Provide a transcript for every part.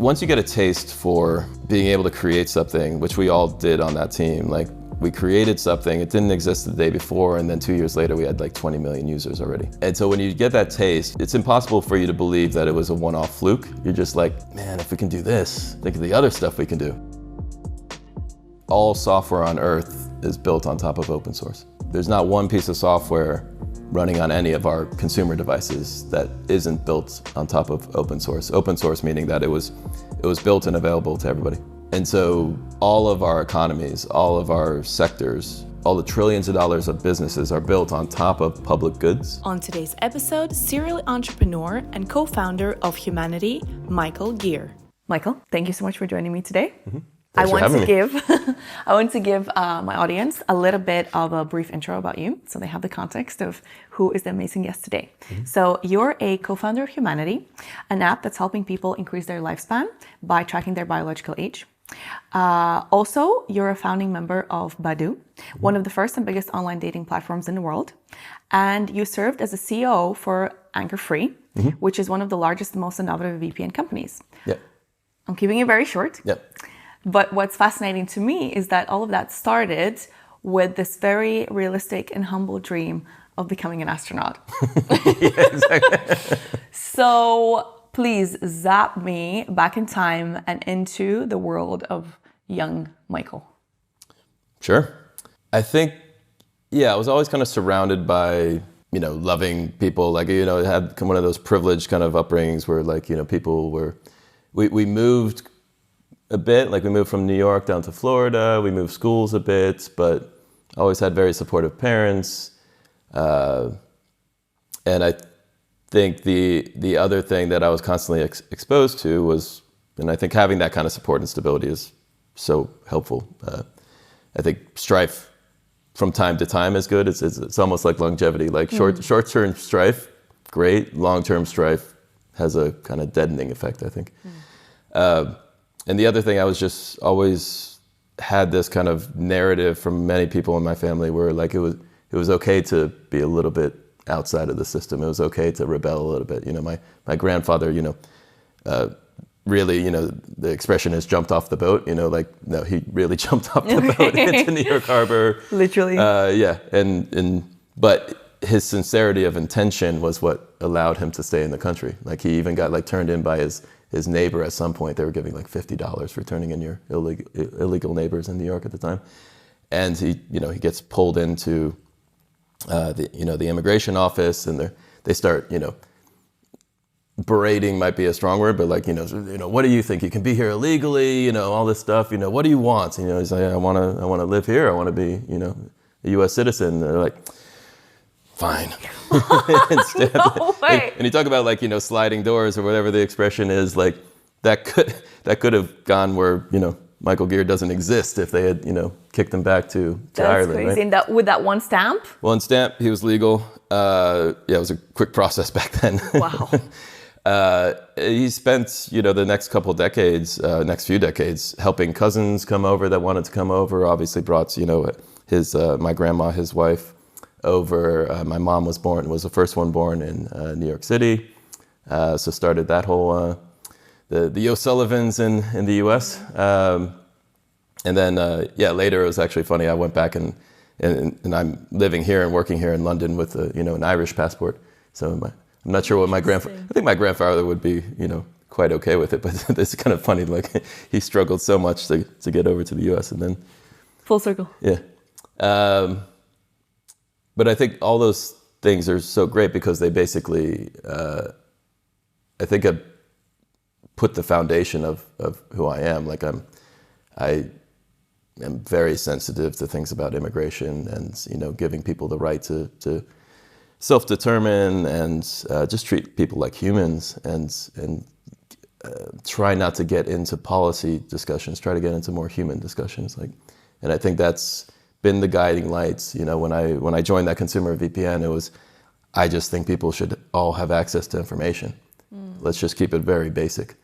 once you get a taste for being able to create something, which we all did on that team, like we created something, it didn't exist the day before, and then 2 years later we had like 20 million users already. And so when you get that taste, it's impossible for you to believe that it was a one-off fluke. You're just like, man, if we can do this, think of the other stuff we can do. All software on Earth is built on top of open source. There's not one piece of software running on any of our consumer devices that isn't built on top of open source. Open source meaning that it was built and available to everybody. And so all of our economies, all of our sectors, all the trillions of dollars of businesses are built on top of public goods. On today's episode, serial entrepreneur and co-founder of Humanity, Michael Geer. Michael, thank you so much for joining me today. Mm-hmm. I want to give my audience a little bit of a brief intro about you, so they have the context of who is the amazing guest today. Mm-hmm. So you're a co-founder of Humanity, an app that's helping people increase their lifespan by tracking their biological age. Also, you're a founding member of Badoo, one of the first and biggest online dating platforms in the world. And you served as a COO for AnchorFree, which is one of the largest and most innovative VPN companies. Yep. I'm keeping it very short. Yep. But what's fascinating to me is that all of that started with this very realistic and humble dream of becoming an astronaut. Yeah, exactly. So please zap me back in time and into the world of young Michael. Sure. I think, I was always kind of surrounded by, loving people. Like, I had one of those privileged kind of upbringings where like, people were, we moved a bit, like we moved from New York down to Florida, we moved schools a bit, but always had very supportive parents. And I think the other thing that I was constantly exposed to was, and I think having that kind of support and stability is so helpful. I think strife from time to time is good. It's almost like longevity, like short-term strife, great. Long-term strife has a kind of deadening effect, I think. And the other thing, I was just always had this kind of narrative from many people in my family where like it was okay to be a little bit outside of the system. It was okay to rebel a little bit. My grandfather, really, the expression is jumped off the boat, no, he really jumped off the boat into New York Harbor. Literally. But his sincerity of intention was what allowed him to stay in the country. Like he even got like turned in by his neighbor at some point. They were giving like $50 for turning in your illegal neighbors in New York at the time. And he gets pulled into the immigration office, and they start, berating might be a strong word, but like, what do you think? You can be here illegally, all this stuff, what do you want? He's like, I want to live here. I want to be, a US citizen. And they're like, fine. No way. And you talk about like, sliding doors or whatever the expression is, like that could have gone where, Michael Geer doesn't exist if they had, kicked him back to Ireland. That's crazy. Right? And with that one stamp? One stamp, he was legal. It was a quick process back then. Wow. He spent, the next next few decades helping cousins come over that wanted to come over, obviously brought, my grandma, his wife, over. My mom was the first one born in New York City. So started that whole, the O'Sullivans in the US. And then, later it was actually funny. I went back and I'm living here and working here in London with an Irish passport. So I'm not sure what I think my grandfather would be, quite okay with it, but it's kind of funny. Like he struggled so much to get over to the US and then. Full circle. Yeah. But I think all those things are so great because they basically, I think have put the foundation of who I am. Like I am very sensitive to things about immigration and, giving people the right to self-determine and just treat people like humans and try not to get into policy discussions, try to get into more human discussions. And I think that's been the guiding lights. When I joined that consumer VPN, it was, I just think people should all have access to information. Let's just keep it very basic.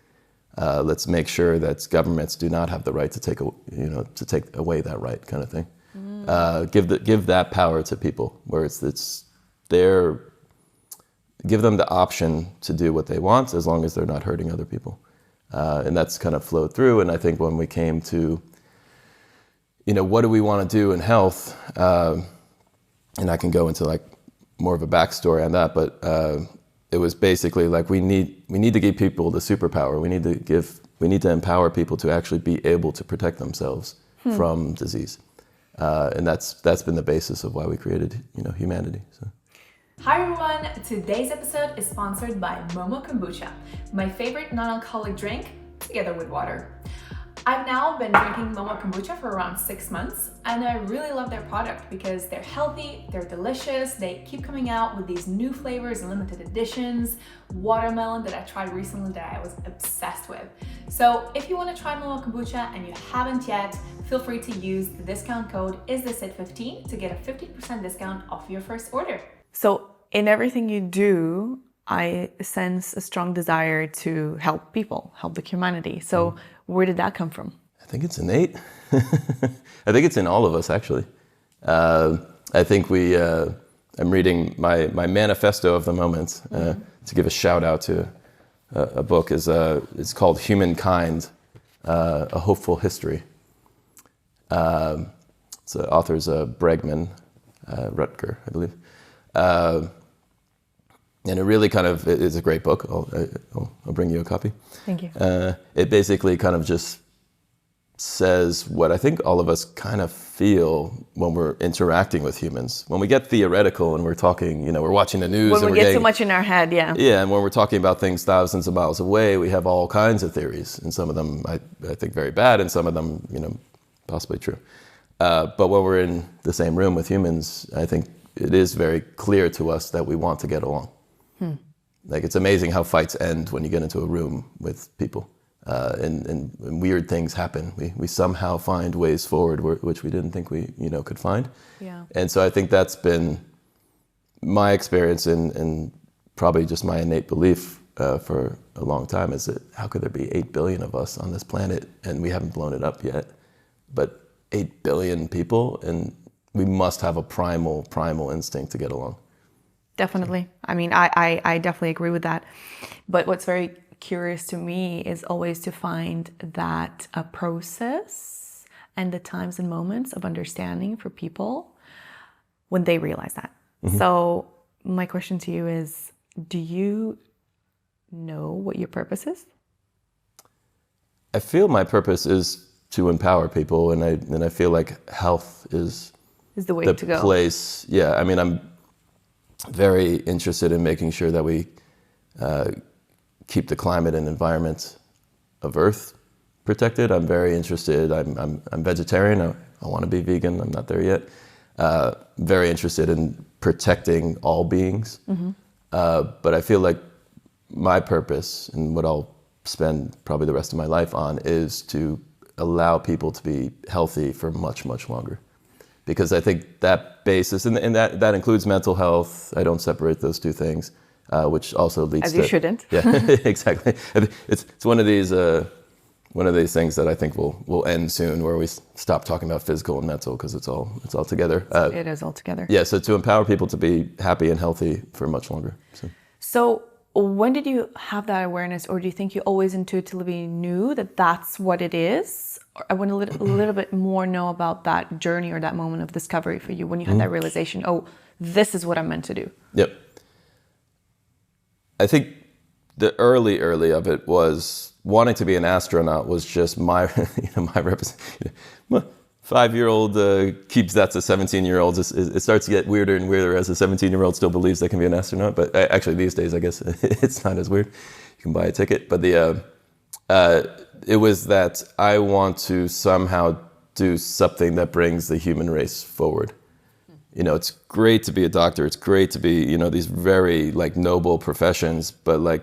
Let's make sure that governments do not have the right to take away that right, kind of thing. Give that power to people, where it's give them the option to do what they want as long as they're not hurting other people. And that's kind of flowed through. And I think when we came to, what do we want to do in health? And I can go into like more of a backstory on that, but it was basically like we need to give people the superpower. We need to empower people to actually be able to protect themselves from disease. And that's been the basis of why we created, humanity. So. Hi everyone! Today's episode is sponsored by Momo Kombucha, my favorite non-alcoholic drink, together with water. I've now been drinking Momo Kombucha for around 6 months, and I really love their product because they're healthy, they're delicious, they keep coming out with these new flavors and limited editions, watermelon that I tried recently that I was obsessed with. So if you want to try Momo Kombucha and you haven't yet, feel free to use the discount code ISTHISIT15 to get a 15% discount off your first order. So in everything you do, I sense a strong desire to help people, help the humanity. So where did that come from? I think it's innate. I think it's in all of us, actually. I think I'm reading my manifesto of the moment to give a shout out to a book. It's called Humankind, A Hopeful History. So the author's Bregman, Rutger, I believe. And it really kind of is a great book. I'll bring you a copy. Thank you. It basically kind of just says what I think all of us kind of feel when we're interacting with humans. When we get theoretical and we're talking, we're watching the news. When we get too much in our head, yeah. Yeah, and when we're talking about things thousands of miles away, we have all kinds of theories. And some of them I think very bad, and some of them, possibly true. But when we're in the same room with humans, I think it is very clear to us that we want to get along. Like, it's amazing how fights end when you get into a room with people, and weird things happen. We somehow find ways forward which we didn't think we could find. Yeah. And so I think that's been my experience and probably just my innate belief for a long time, is that how could there be 8 billion of us on this planet and we haven't blown it up yet? But 8 billion people, and we must have a primal instinct to get along. Definitely. I mean, I definitely agree with that. But what's very curious to me is always to find that a process and the times and moments of understanding for people when they realize that. Mm-hmm. So my question to you is, do you know what your purpose is? I feel my purpose is to empower people, and I feel like health is the way to go. Place. Yeah, I mean, I'm very interested in making sure that we keep the climate and environment of Earth protected. I'm very interested. I'm vegetarian. I want to be vegan. I'm not there yet. Very interested in protecting all beings. Mm-hmm. But I feel like my purpose, and what I'll spend probably the rest of my life on, is to allow people to be healthy for much, much longer. Because I think that basis, and that includes mental health. I don't separate those two things, which also leads to... As you shouldn't. Yeah, exactly. It's one of these things that I think will end soon, where we stop talking about physical and mental, because it's all together. It is all together. Yeah, so to empower people to be happy and healthy for much longer. So when did you have that awareness, or do you think you always intuitively knew that that's what it is? I want a little bit more know about that journey or that moment of discovery for you when you had that realization, oh, this is what I'm meant to do. Yep. I think the early of it was wanting to be an astronaut was just my representation. 5-year-old keeps that to 17-year-olds. It starts to get weirder and weirder as a 17-year-old still believes they can be an astronaut. But actually these days, I guess it's not as weird. You can buy a ticket. But it was that I want to somehow do something that brings the human race forward. It's great to be a doctor. It's great to be, these very noble professions, but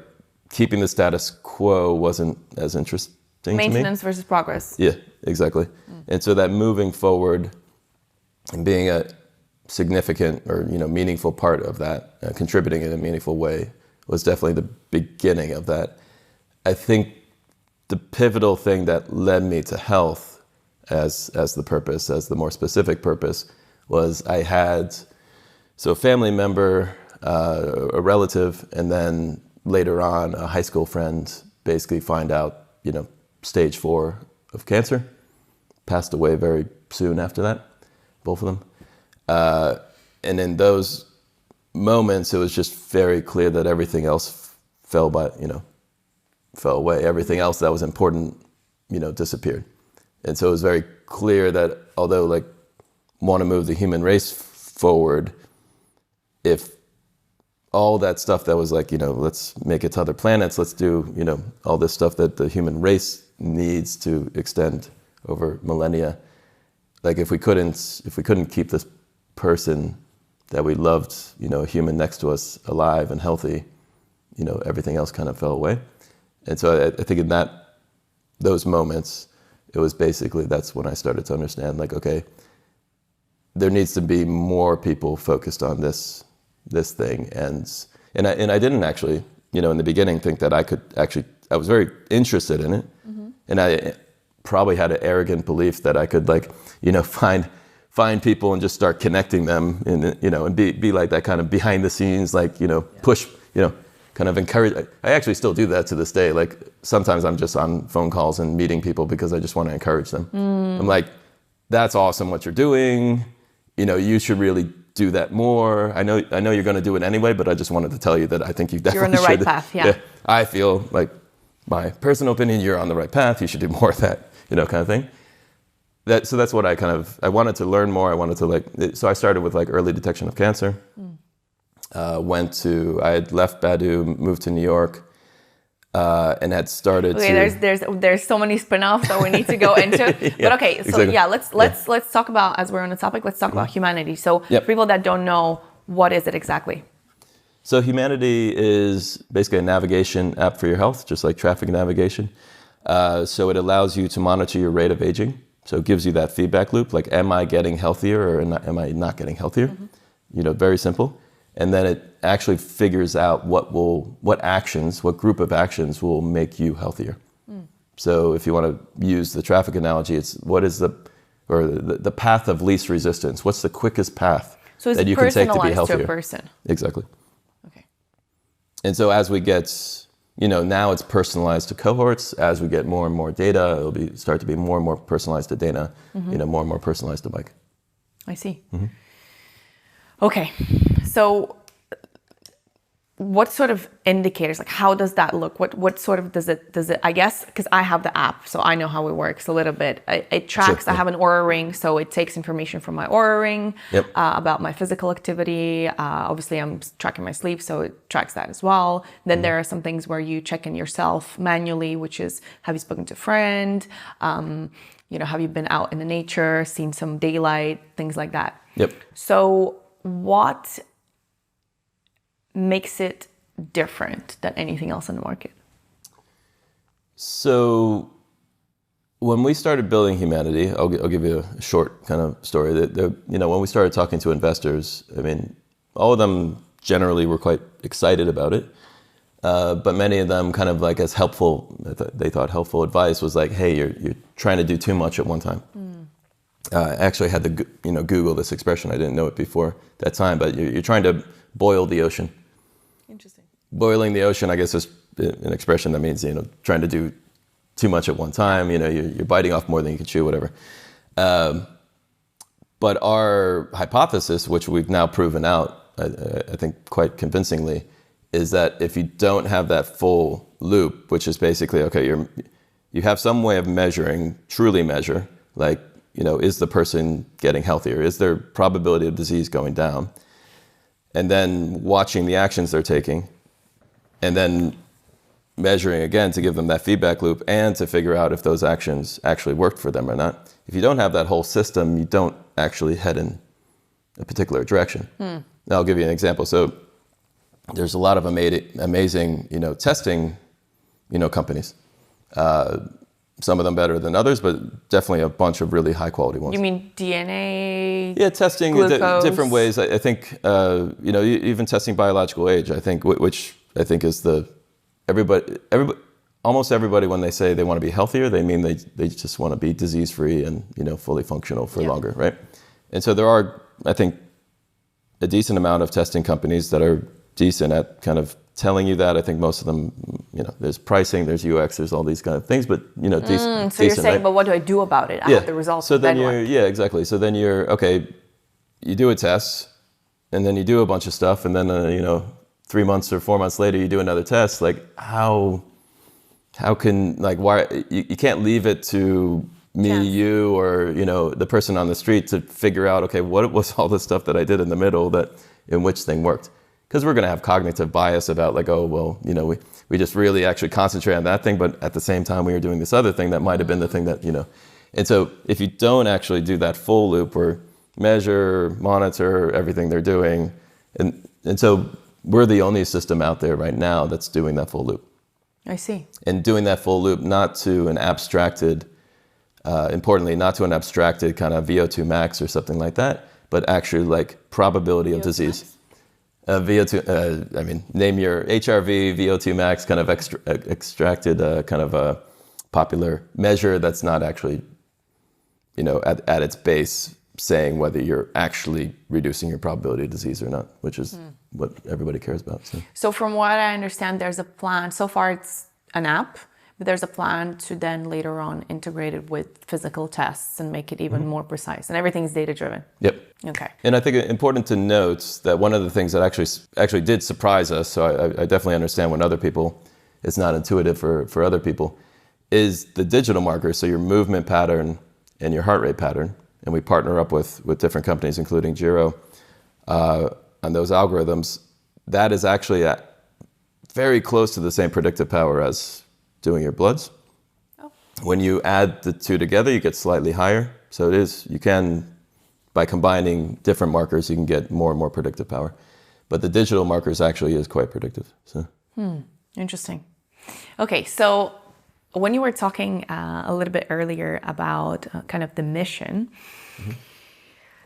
keeping the status quo wasn't as interesting to me. Maintenance versus progress. Yeah, exactly. And so that moving forward and being a significant or, meaningful part of that, contributing in a meaningful way, was definitely the beginning of that. I think the pivotal thing that led me to health as the purpose, as the more specific purpose, was I had a family member, a relative, and then later on a high school friend basically find out stage 4 of cancer. Passed away very soon after that, both of them. And in those moments, it was just very clear that everything else fell away. Everything else that was important, disappeared. And so it was very clear that although want to move the human race forward, if all that stuff that was let's make it to other planets, let's do, all this stuff that the human race needs to extend over millennia. If we couldn't keep this person that we loved, a human next to us alive and healthy, everything else kind of fell away. And so I think in those moments, it was basically, that's when I started to understand, okay, there needs to be more people focused on this thing. And I didn't actually, in the beginning think that I was very interested in it. Mm-hmm. And I probably had an arrogant belief that I could find people and just start connecting them and be like that kind of behind the scenes, push, kind of encourage. I actually still do that to this day. Sometimes I'm just on phone calls and meeting people because I just want to encourage them. I'm like, that's awesome what you're doing. You should really do that more. I know you're going to do it anyway, but I just wanted to tell you that I think you definitely should. You're on the right path, yeah. I feel like, my personal opinion, you're on the right path. You should do more of that, kind of thing. So that's what I wanted to learn more. I wanted to so I started with early detection of cancer. I had left Badoo, moved to New York, and had started there's so many spin-offs that we need to go into. But okay, so exactly. Let's talk about, as we're on the topic, let's talk about Humanity. So for people that don't know, what is it exactly? So Humanity is basically a navigation app for your health, just like traffic navigation. So it allows you to monitor your rate of aging. So it gives you that feedback loop, am I getting healthier or am I not getting healthier? Mm-hmm. Very simple. And then it actually figures out what group of actions will make you healthier. So if you want to use the traffic analogy, it's what is the path of least resistance? What's the quickest path that you can take to be healthier? To a person. Exactly. Okay. And so as we get, now it's personalized to cohorts. As we get more and more data, it'll start to be more and more personalized to Dana, more and more personalized to Mike. I see. Mm-hmm. Okay, so what sort of indicators, how does that look? What sort of does it, I guess, because I have the app, so I know how it works a little bit. It tracks, I have an Oura ring, so it takes information from my Oura ring about my physical activity. Obviously, I'm tracking my sleep, so it tracks that as well. Then there are some things where you check in yourself manually, which is, have you spoken to a friend? Have you been out in the nature, seen some daylight, things like that. Yep. So what makes it different than anything else on the market? So when we started building Humanity, I'll give you a short kind of story. When we started talking to investors, all of them generally were quite excited about it. But many of them kind of as helpful, they thought helpful advice was hey, you're trying to do too much at one time. I actually had to Google this expression. I didn't know it before that time, but you're trying to boil the ocean. Interesting. Boiling the ocean, I guess, is an expression that means trying to do too much at one time. You're biting off more than you can chew, whatever. But our hypothesis, which we've now proven out, I think quite convincingly, is that if you don't have that full loop, which is basically you have some way of truly measure, is the person getting healthier? Is their probability of disease going down? And then watching the actions they're taking, and then measuring again to give them that feedback loop and to figure out if those actions actually worked for them or not. If you don't have that whole system, you don't actually head in a particular direction. Now I'll give you an example. So there's a lot of amazing, testing, companies. Some of them better than others, but definitely a bunch of really high quality ones. You mean DNA? Yeah, testing different ways. I think, even testing biological age, I think, which I think is almost everybody, when they say they want to be healthier, they mean they just want to be disease-free and, fully functional for longer, right? And so there are, I think, a decent amount of testing companies that are decent at kind of telling you that. I think most of them, there's pricing, there's UX, there's all these kind of things, but decent. So you're saying, right? But what do I do about it? I have the results. So then exactly. So then okay, you do a test, and then you do a bunch of stuff, and then 3 months or 4 months later, you do another test. Like how can, like, why you can't leave it to me, you, or the person on the street to figure out, okay, what was all the stuff that I did in the middle that in which thing worked? Because we're going to have cognitive bias about, like, oh, well, we just really actually concentrate on that thing, but at the same time we were doing this other thing that might have been the thing that, And so if you don't actually do that full loop or measure, monitor everything they're doing, and so we're the only system out there right now that's doing that full loop. I see. And doing that full loop, not to an abstracted, importantly, not to an abstracted kind of VO2 max or something like that, but actually like probability of disease. VO2, name your HRV, VO2 max, kind of extracted kind of a popular measure that's not actually, at its base saying whether you're actually reducing your probability of disease or not, which is what everybody cares about. So from what I understand, there's a plan. So far it's an app, but there's a plan to then later on integrate it with physical tests and make it even more precise. And everything's data-driven. Yep. Okay. And I think it's important to note that one of the things that actually did surprise us, so I definitely understand when other people, it's not intuitive for other people, is the digital markers, so your movement pattern and your heart rate pattern. And we partner up with different companies, including Giro, on those algorithms. That is actually very close to the same predictive power as doing your bloods. Oh. When you add the two together, you get slightly higher. So by combining different markers, you can get more and more predictive power. But the digital markers actually is quite predictive. So. Interesting. Okay, so when you were talking a little bit earlier about kind of the mission,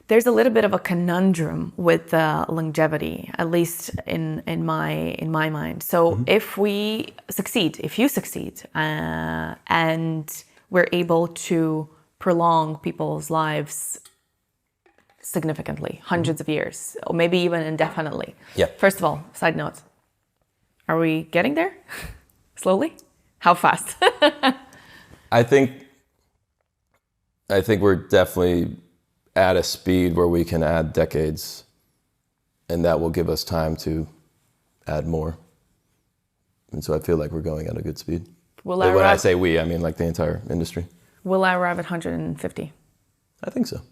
there's a little bit of a conundrum with longevity, at least in my mind. So if you succeed, and we're able to prolong people's lives significantly, hundreds of years, or maybe even indefinitely. Yeah. First of all, side note, are we getting there? Slowly? How fast? I think we're definitely at a speed where we can add decades, and that will give us time to add more. And so I feel like we're going at a good speed. When I say we, I mean like the entire industry. Will I arrive at 150? I think so.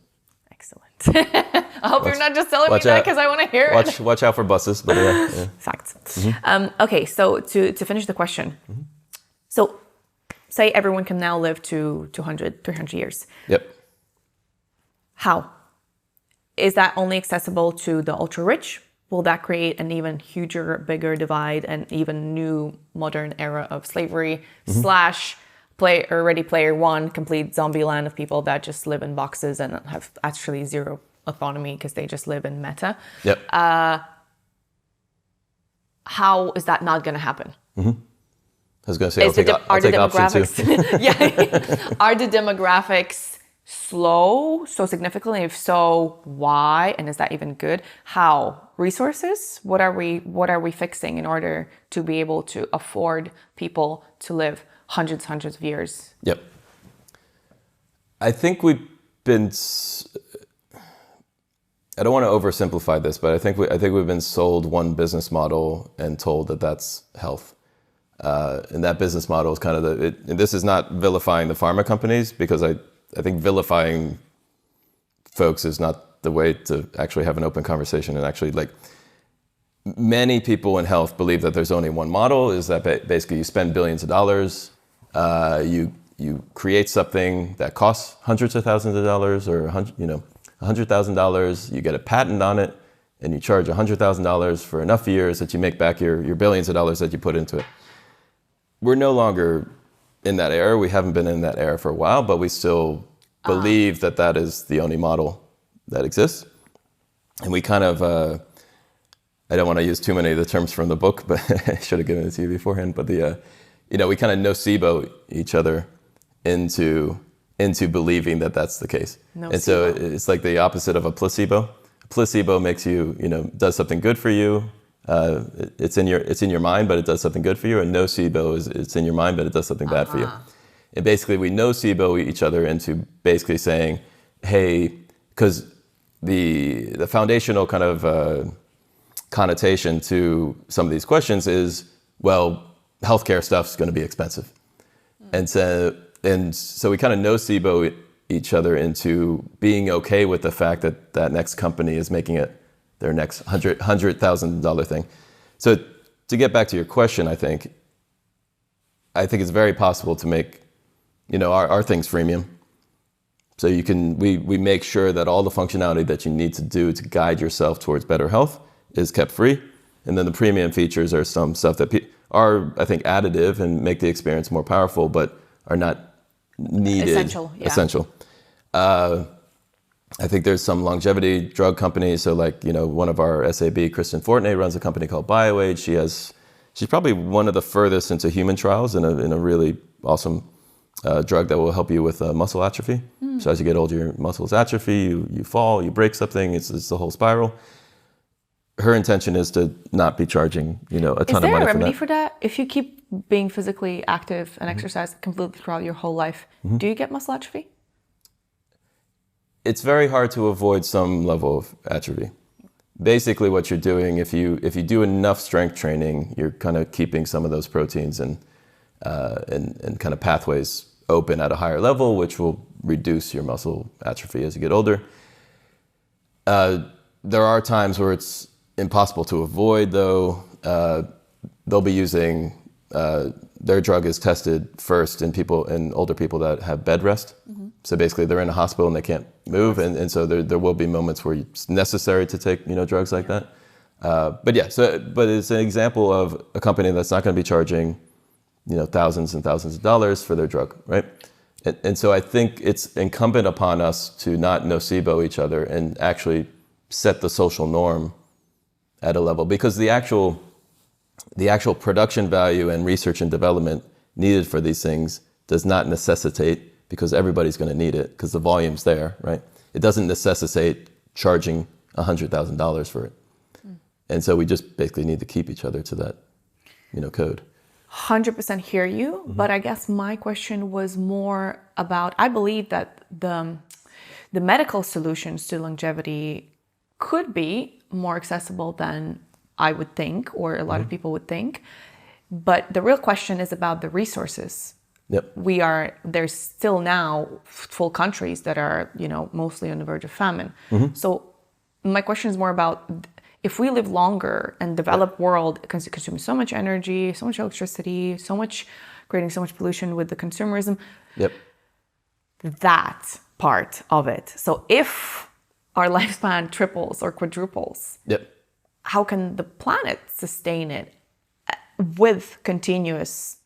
Excellent. I hope you're not just telling me that because I want to hear it. Watch out for buses, but yeah. Facts. Okay, so to finish the question. So say everyone can now live to 200, 300 years. Yep. How? Is that only accessible to the ultra rich? Will that create an even huger, bigger divide and even new modern era of slavery / Ready Player One, complete zombie land of people that just live in boxes and have actually zero autonomy because they just live in meta? Yep. How is that not going to happen? I was going to say, I'll take option 2. Yeah. Are the demographics slow so significantly? If so, why? And is that even good? How? Resources? What are we fixing in order to be able to afford people to live hundreds of years? Yep. I think we've been, I don't want to oversimplify this, but I think we've been sold one business model and told that that's health. And that business model is kind of and this is not vilifying the pharma companies, because I think vilifying folks is not the way to actually have an open conversation. And actually, like, many people in health believe that there's only one model, is that basically you spend billions of dollars, you create something that costs hundreds of thousands of dollars or $100,000, you get a patent on it, and you charge $100,000 for enough years that you make back your billions of dollars that you put into it. We're no longer in that era. We haven't been in that era for a while, but we still believe that is the only model that exists. And we kind of, I don't want to use too many of the terms from the book, but I should have given it to you beforehand. But we kind of nocebo each other into believing that that's the case. And so it's like the opposite of a placebo. A placebo makes you, does something good for you, It's in your mind, but it does something good for you. And nocebo is it's in your mind, but it does something bad for you. And basically, we nocebo each other into basically saying, hey, because the foundational kind of connotation to some of these questions is, well, healthcare stuff's going to be expensive. And so we kind of nocebo each other into being okay with the fact that that next company is making it their next $100,000 thing. So to get back to your question, I think it's very possible to make, our things freemium. So we make sure that all the functionality that you need to do to guide yourself towards better health is kept free. And then the premium features are some stuff that are, I think, additive and make the experience more powerful, but are not needed. Essential, yeah. Essential. I think there's some longevity drug companies. So one of our SAB, Kristen Fortney, runs a company called BioAge. She's probably one of the furthest into human trials in a really awesome drug that will help you with muscle atrophy. So as you get older, your muscles atrophy, you fall, you break something, it's the whole spiral. Her intention is to not be charging, a ton of money for that. Is there a remedy for that? If you keep being physically active and exercise completely throughout your whole life, do you get muscle atrophy? It's very hard to avoid some level of atrophy. Basically, what you're doing, if you do enough strength training, you're kind of keeping some of those proteins and kind of pathways open at a higher level, which will reduce your muscle atrophy as you get older. There are times where it's impossible to avoid, though. They'll be using their drug is tested first in older people that have bed rest. So basically, they're in a hospital and they can't move, and so there will be moments where it's necessary to take drugs like that. But it's an example of a company that's not going to be charging thousands and thousands of dollars for their drug, right? And so I think it's incumbent upon us to not nocebo each other and actually set the social norm at a level, because the actual production value and research and development needed for these things does not necessitate, because everybody's going to need it because the volume's there, right? It doesn't necessitate charging $100,000 for it. And so we just basically need to keep each other to that, code. 100% hear you, but I guess my question was more about, I believe that the medical solutions to longevity could be more accessible than I would think, or a lot of people would think. But the real question is about the resources. Yep. There's still now full countries that are, mostly on the verge of famine. So my question is more about, if we live longer and developed world consumes so much energy, so much electricity, creating so much pollution with the consumerism. Yep. That part of it. So if our lifespan triples or quadruples, yep, how can the planet sustain it with continuous,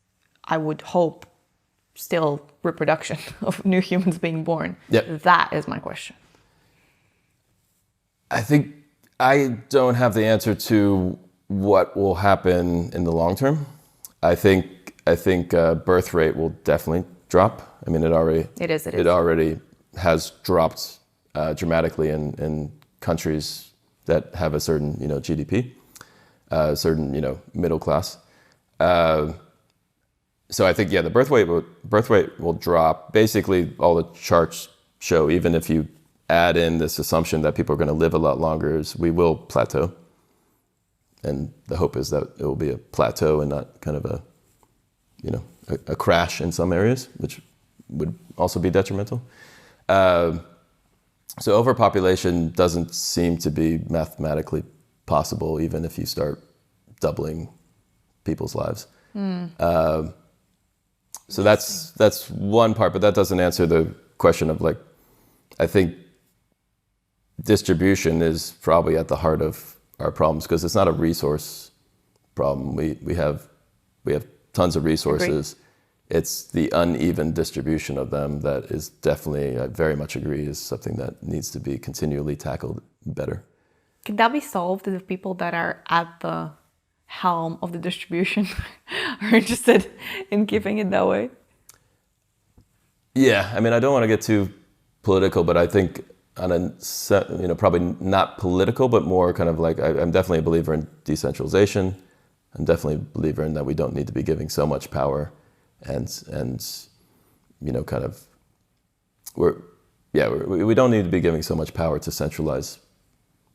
I would hope, still reproduction of new humans being born? Yep. That is my question. I think I don't have the answer to what will happen in the long term. I think birth rate will definitely drop. I mean, it already has dropped dramatically in countries that have a certain GDP, certain middle class. So I think the birth rate will drop. Basically, all the charts show, even if you add in this assumption that people are going to live a lot longer, is we will plateau. And the hope is that it will be a plateau and not kind of a crash in some areas, which would also be detrimental. So overpopulation doesn't seem to be mathematically possible, even if you start doubling people's lives. So that's one part, but that doesn't answer the question of I think distribution is probably at the heart of our problems, because it's not a resource problem. We have tons of resources. Agreed. It's the uneven distribution of them that is definitely, I very much agree, is something that needs to be continually tackled better. Can that be solved if people that are at the helm of the distribution are interested in keeping it that way? Yeah, I mean, I don't want to get too political, but I think on a probably not political, but more kind of like I'm definitely a believer in decentralization. I'm definitely a believer in that we don't need to be giving so much power, and kind of we don't need to be giving so much power to centralized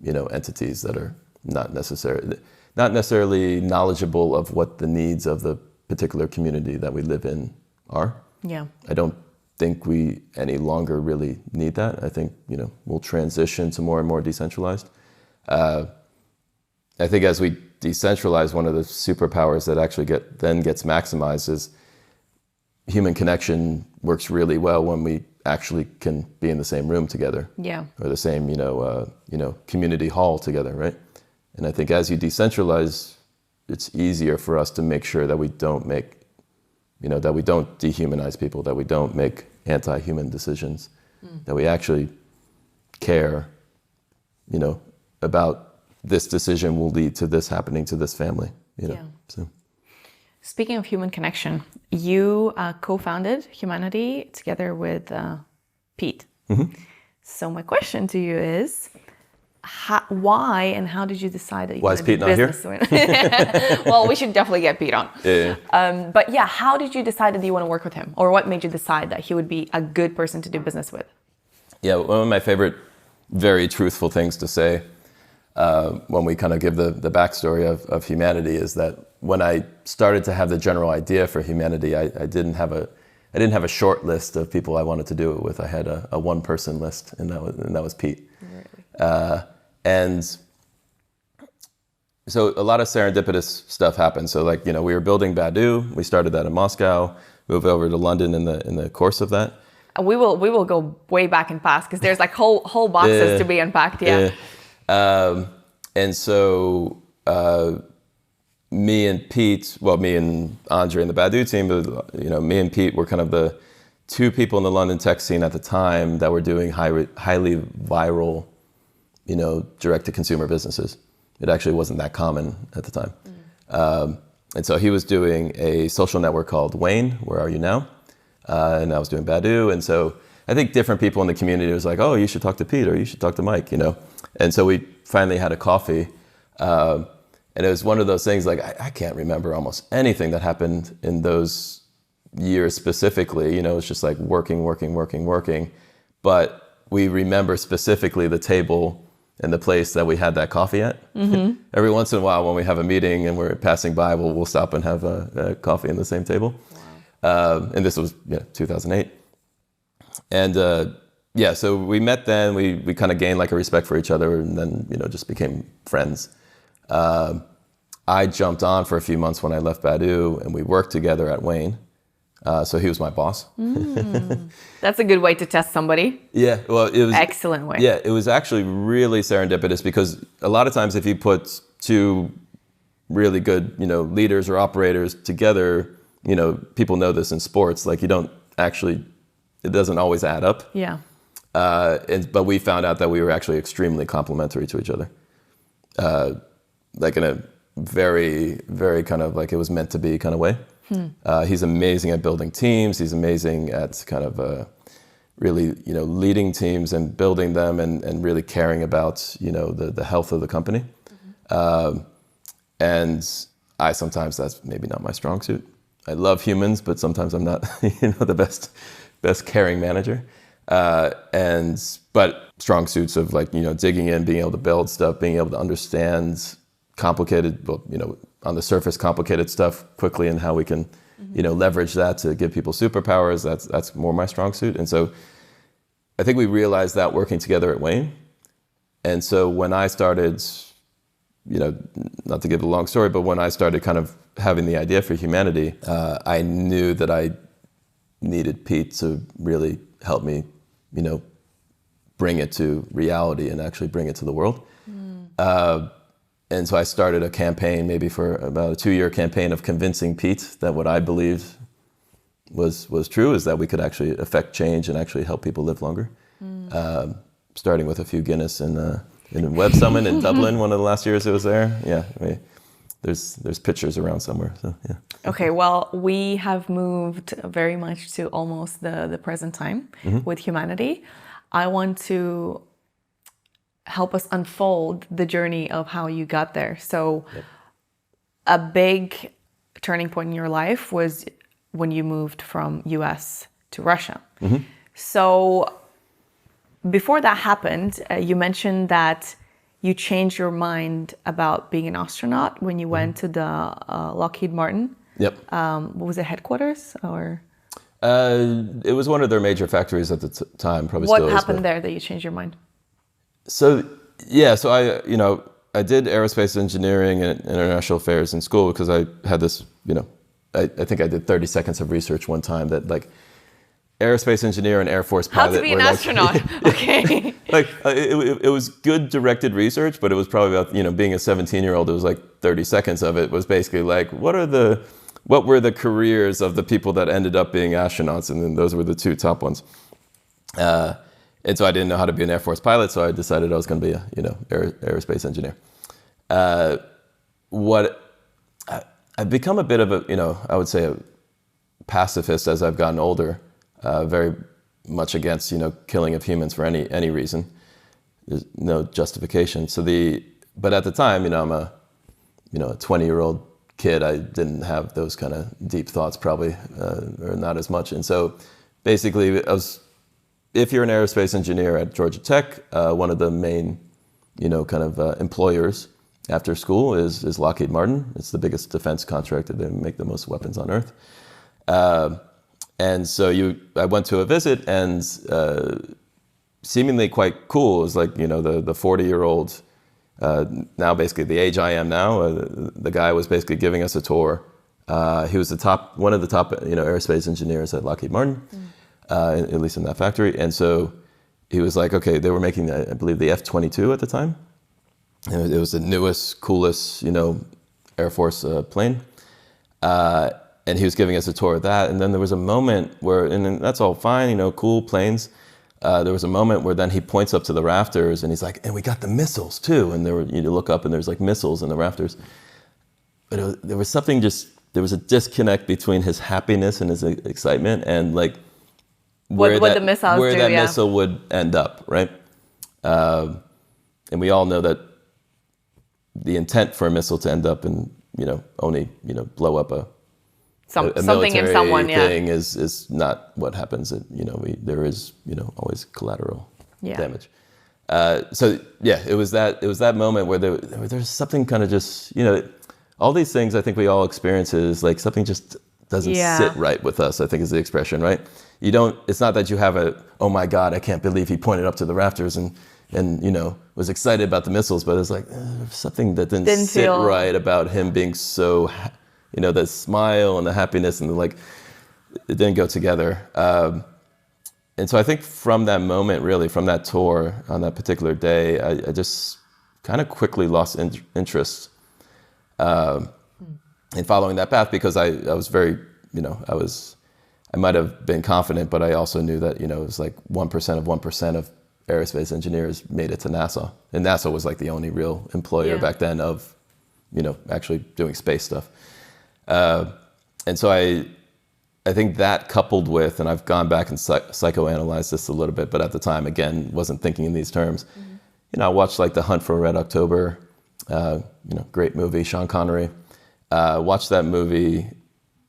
entities that are not necessarily knowledgeable of what the needs of the particular community that we live in are. Yeah. I don't think we any longer really need that. I think, we'll transition to more and more decentralized. I think as we decentralize, one of the superpowers that actually gets maximized is human connection works really well when we actually can be in the same room together. Yeah. Or the same, community hall together, right? And I think as you decentralize, it's easier for us to make sure that we don't that we don't dehumanize people, that we don't make anti-human decisions, that we actually care, about this decision will lead to this happening to this family, Yeah. So. Speaking of human connection, you co-founded Humanity together with Pete. Mm-hmm. So my question to you is, why and how did you decide that you Why want is to Pete do not business? here? Well, we should definitely get Pete on. Yeah. But yeah, how did you decide that you want to work with him? Or what made you decide that he would be a good person to do business with? Yeah, one of my favorite, very truthful things to say when we kind of give the backstory of Humanity is that when I started to have the general idea for Humanity, I didn't have a short list of people I wanted to do it with. I had a one-person list, and that was Pete. Really? And so a lot of serendipitous stuff happened. So we were building Badoo. We started that in Moscow, moved over to London in the course of that. We will go way back and past because there's like whole boxes to be unpacked. Yeah. And so me and Andre and the Badoo team, me and Pete were kind of the two people in the London tech scene at the time that were doing highly viral, direct-to-consumer businesses. It actually wasn't that common at the time. And so he was doing a social network called Wayne, Where Are You Now? And I was doing Badoo. And so I think different people in the community was like, oh, you should talk to Pete or you should talk to Mike, And so we finally had a coffee. And it was one of those things like, I can't remember almost anything that happened in those years specifically. It's just like working. But we remember specifically the table and the place that we had that coffee at. Mm-hmm. Every once in a while when we have a meeting and we're passing by, we'll stop and have a coffee in the same table. Wow. And this was 2008. And so we met then, we kind of gained like a respect for each other and then, just became friends. I jumped on for a few months when I left Badoo and we worked together at Wayne. So he was my boss. That's a good way to test somebody. Yeah, well, it was excellent way. Yeah, it was actually really serendipitous because a lot of times if you put two really good, leaders or operators together, people know this in sports, like it doesn't always add up. Yeah. But we found out that we were actually extremely complementary to each other. Like in a very, very kind of like it was meant to be kind of way. He's amazing at building teams. He's amazing at kind of really, leading teams and building them and really caring about, the health of the company. Mm-hmm. And sometimes that's maybe not my strong suit. I love humans, but sometimes I'm not, the best caring manager. But strong suits of like, digging in, being able to build stuff, being able to understand complicated, on the surface, complicated stuff quickly and how we can, leverage that to give people superpowers. That's more my strong suit. And so I think we realized that working together at Wayne. And so when I started, not to give a long story, but when I started kind of having the idea for Humanity, I knew that I needed Pete to really help me, bring it to reality and actually bring it to the world. And so I started a campaign, maybe for about a 2-year campaign of convincing Pete that what I believed was true, is that we could actually affect change and actually help people live longer. Starting with a few Guinness in Web Summit in Dublin, one of the last years it was there. Yeah, there's pictures around somewhere. So yeah. Okay, well, we have moved very much to almost the present time with Humanity. I want to help us unfold the journey of how you got there. So a big turning point in your life was when you moved from US to Russia. So before that happened, you mentioned that you changed your mind about being an astronaut when you went to the Lockheed Martin. Yep. What was it, headquarters or? It was one of their major factories at the time. Probably What still is, happened but- there that you changed your mind? So I did aerospace engineering and international affairs in school because I had this, I think I did 30 seconds of research one time that like aerospace engineer and Air Force pilot How to be an were astronaut. Okay. it was good directed research, but it was probably about, being a 17-year-old, it was like 30 seconds of it was basically like, what were the careers of the people that ended up being astronauts? And then those were the two top ones. And so I didn't know how to be an Air Force pilot, so I decided I was going to be a, aerospace engineer. I've become a bit of a, I would say a pacifist as I've gotten older, very much against, killing of humans for any reason. There's no justification. But at the time, I'm a 20-year-old kid. I didn't have those kind of deep thoughts probably, or not as much. And so basically if you're an aerospace engineer at Georgia Tech, one of the main, employers after school is Lockheed Martin. It's the biggest defense contractor. They make the most weapons on Earth. And so I went to a visit, and seemingly quite cool. It was like, the 40-year-old, now basically the age I am now, the guy was basically giving us a tour. He was one of the top, aerospace engineers at Lockheed Martin, at least in that factory. And so he was like, okay, they were making, I believe, the F-22 at the time. And it was the newest, coolest, Air Force plane. And he was giving us a tour of that. And then there was a moment where, and that's all fine, cool planes. There was a moment where then he points up to the rafters and he's like, and we got the missiles too. And you look up and there's like missiles in the rafters. But there was there was a disconnect between his happiness and his excitement and like where the missiles that missile would end up, right? And we all know that the intent for a missile to end up and, only, blow up a something in someone, thing is not what happens. There is, always collateral damage. It was that moment where there's something kind of just, all these things I think we all experience is like something just doesn't sit right with us, I think is the expression, right? It's not that you have oh my God, I can't believe he pointed up to the rafters and was excited about the missiles, but it's like something that didn't sit right about him being so, the smile and the happiness and it didn't go together. And so I think from that moment, really, from that tour on that particular day, I just kind of quickly lost interest in following that path because I was very, I might have been confident, but I also knew that, it was like 1% of 1% of aerospace engineers made it to NASA. And NASA was like the only real employer back then of, actually doing space stuff. And so I think that coupled with, and I've gone back and psychoanalyzed this a little bit, but at the time, again, wasn't thinking in these terms. I watched like The Hunt for Red October, great movie, Sean Connery. Watched that movie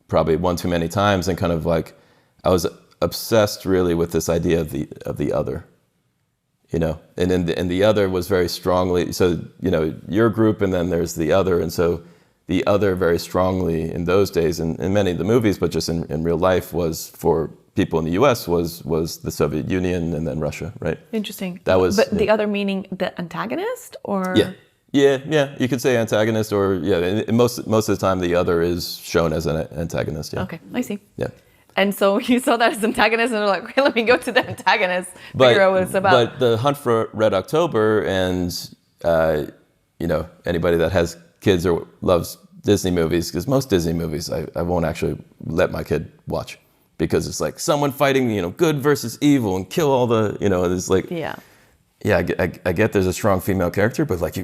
probably one too many times and kind of like, I was obsessed really with this idea of the other, and the other was very strongly, so, your group and then there's the other. And so the other very strongly in those days, in many of the movies, but just in real life was for people in the US was the Soviet Union and then Russia, right? Interesting. That was, but the other meaning the antagonist or? Yeah. You could say antagonist or and most of the time the other is shown as an antagonist. Yeah. Okay, I see. Yeah. And so you saw that as antagonist and you're like, okay, let me go to the antagonist, figure out what it's about. But The Hunt for Red October and, anybody that has kids or loves Disney movies, because most Disney movies I won't actually let my kid watch because it's like someone fighting, good versus evil and kill all the, it's like, I get there's a strong female character, but like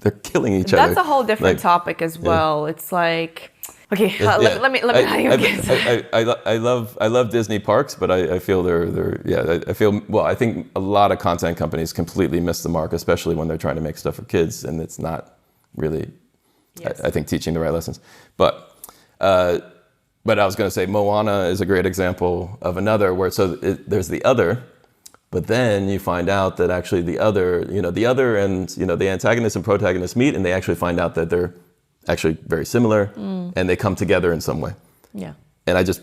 they're killing each other. That's a whole different topic as well. It's like, Okay, let me know your guess. I love Disney parks, but I feel I think a lot of content companies completely miss the mark, especially when they're trying to make stuff for kids, and it's not really, Yes. I think, teaching the right lessons. But I was going to say Moana is a great example of another where there's the other, but then you find out that actually the other and the antagonist and protagonist meet, and they actually find out that they're actually very similar, and they come together in some way. Yeah. And I just,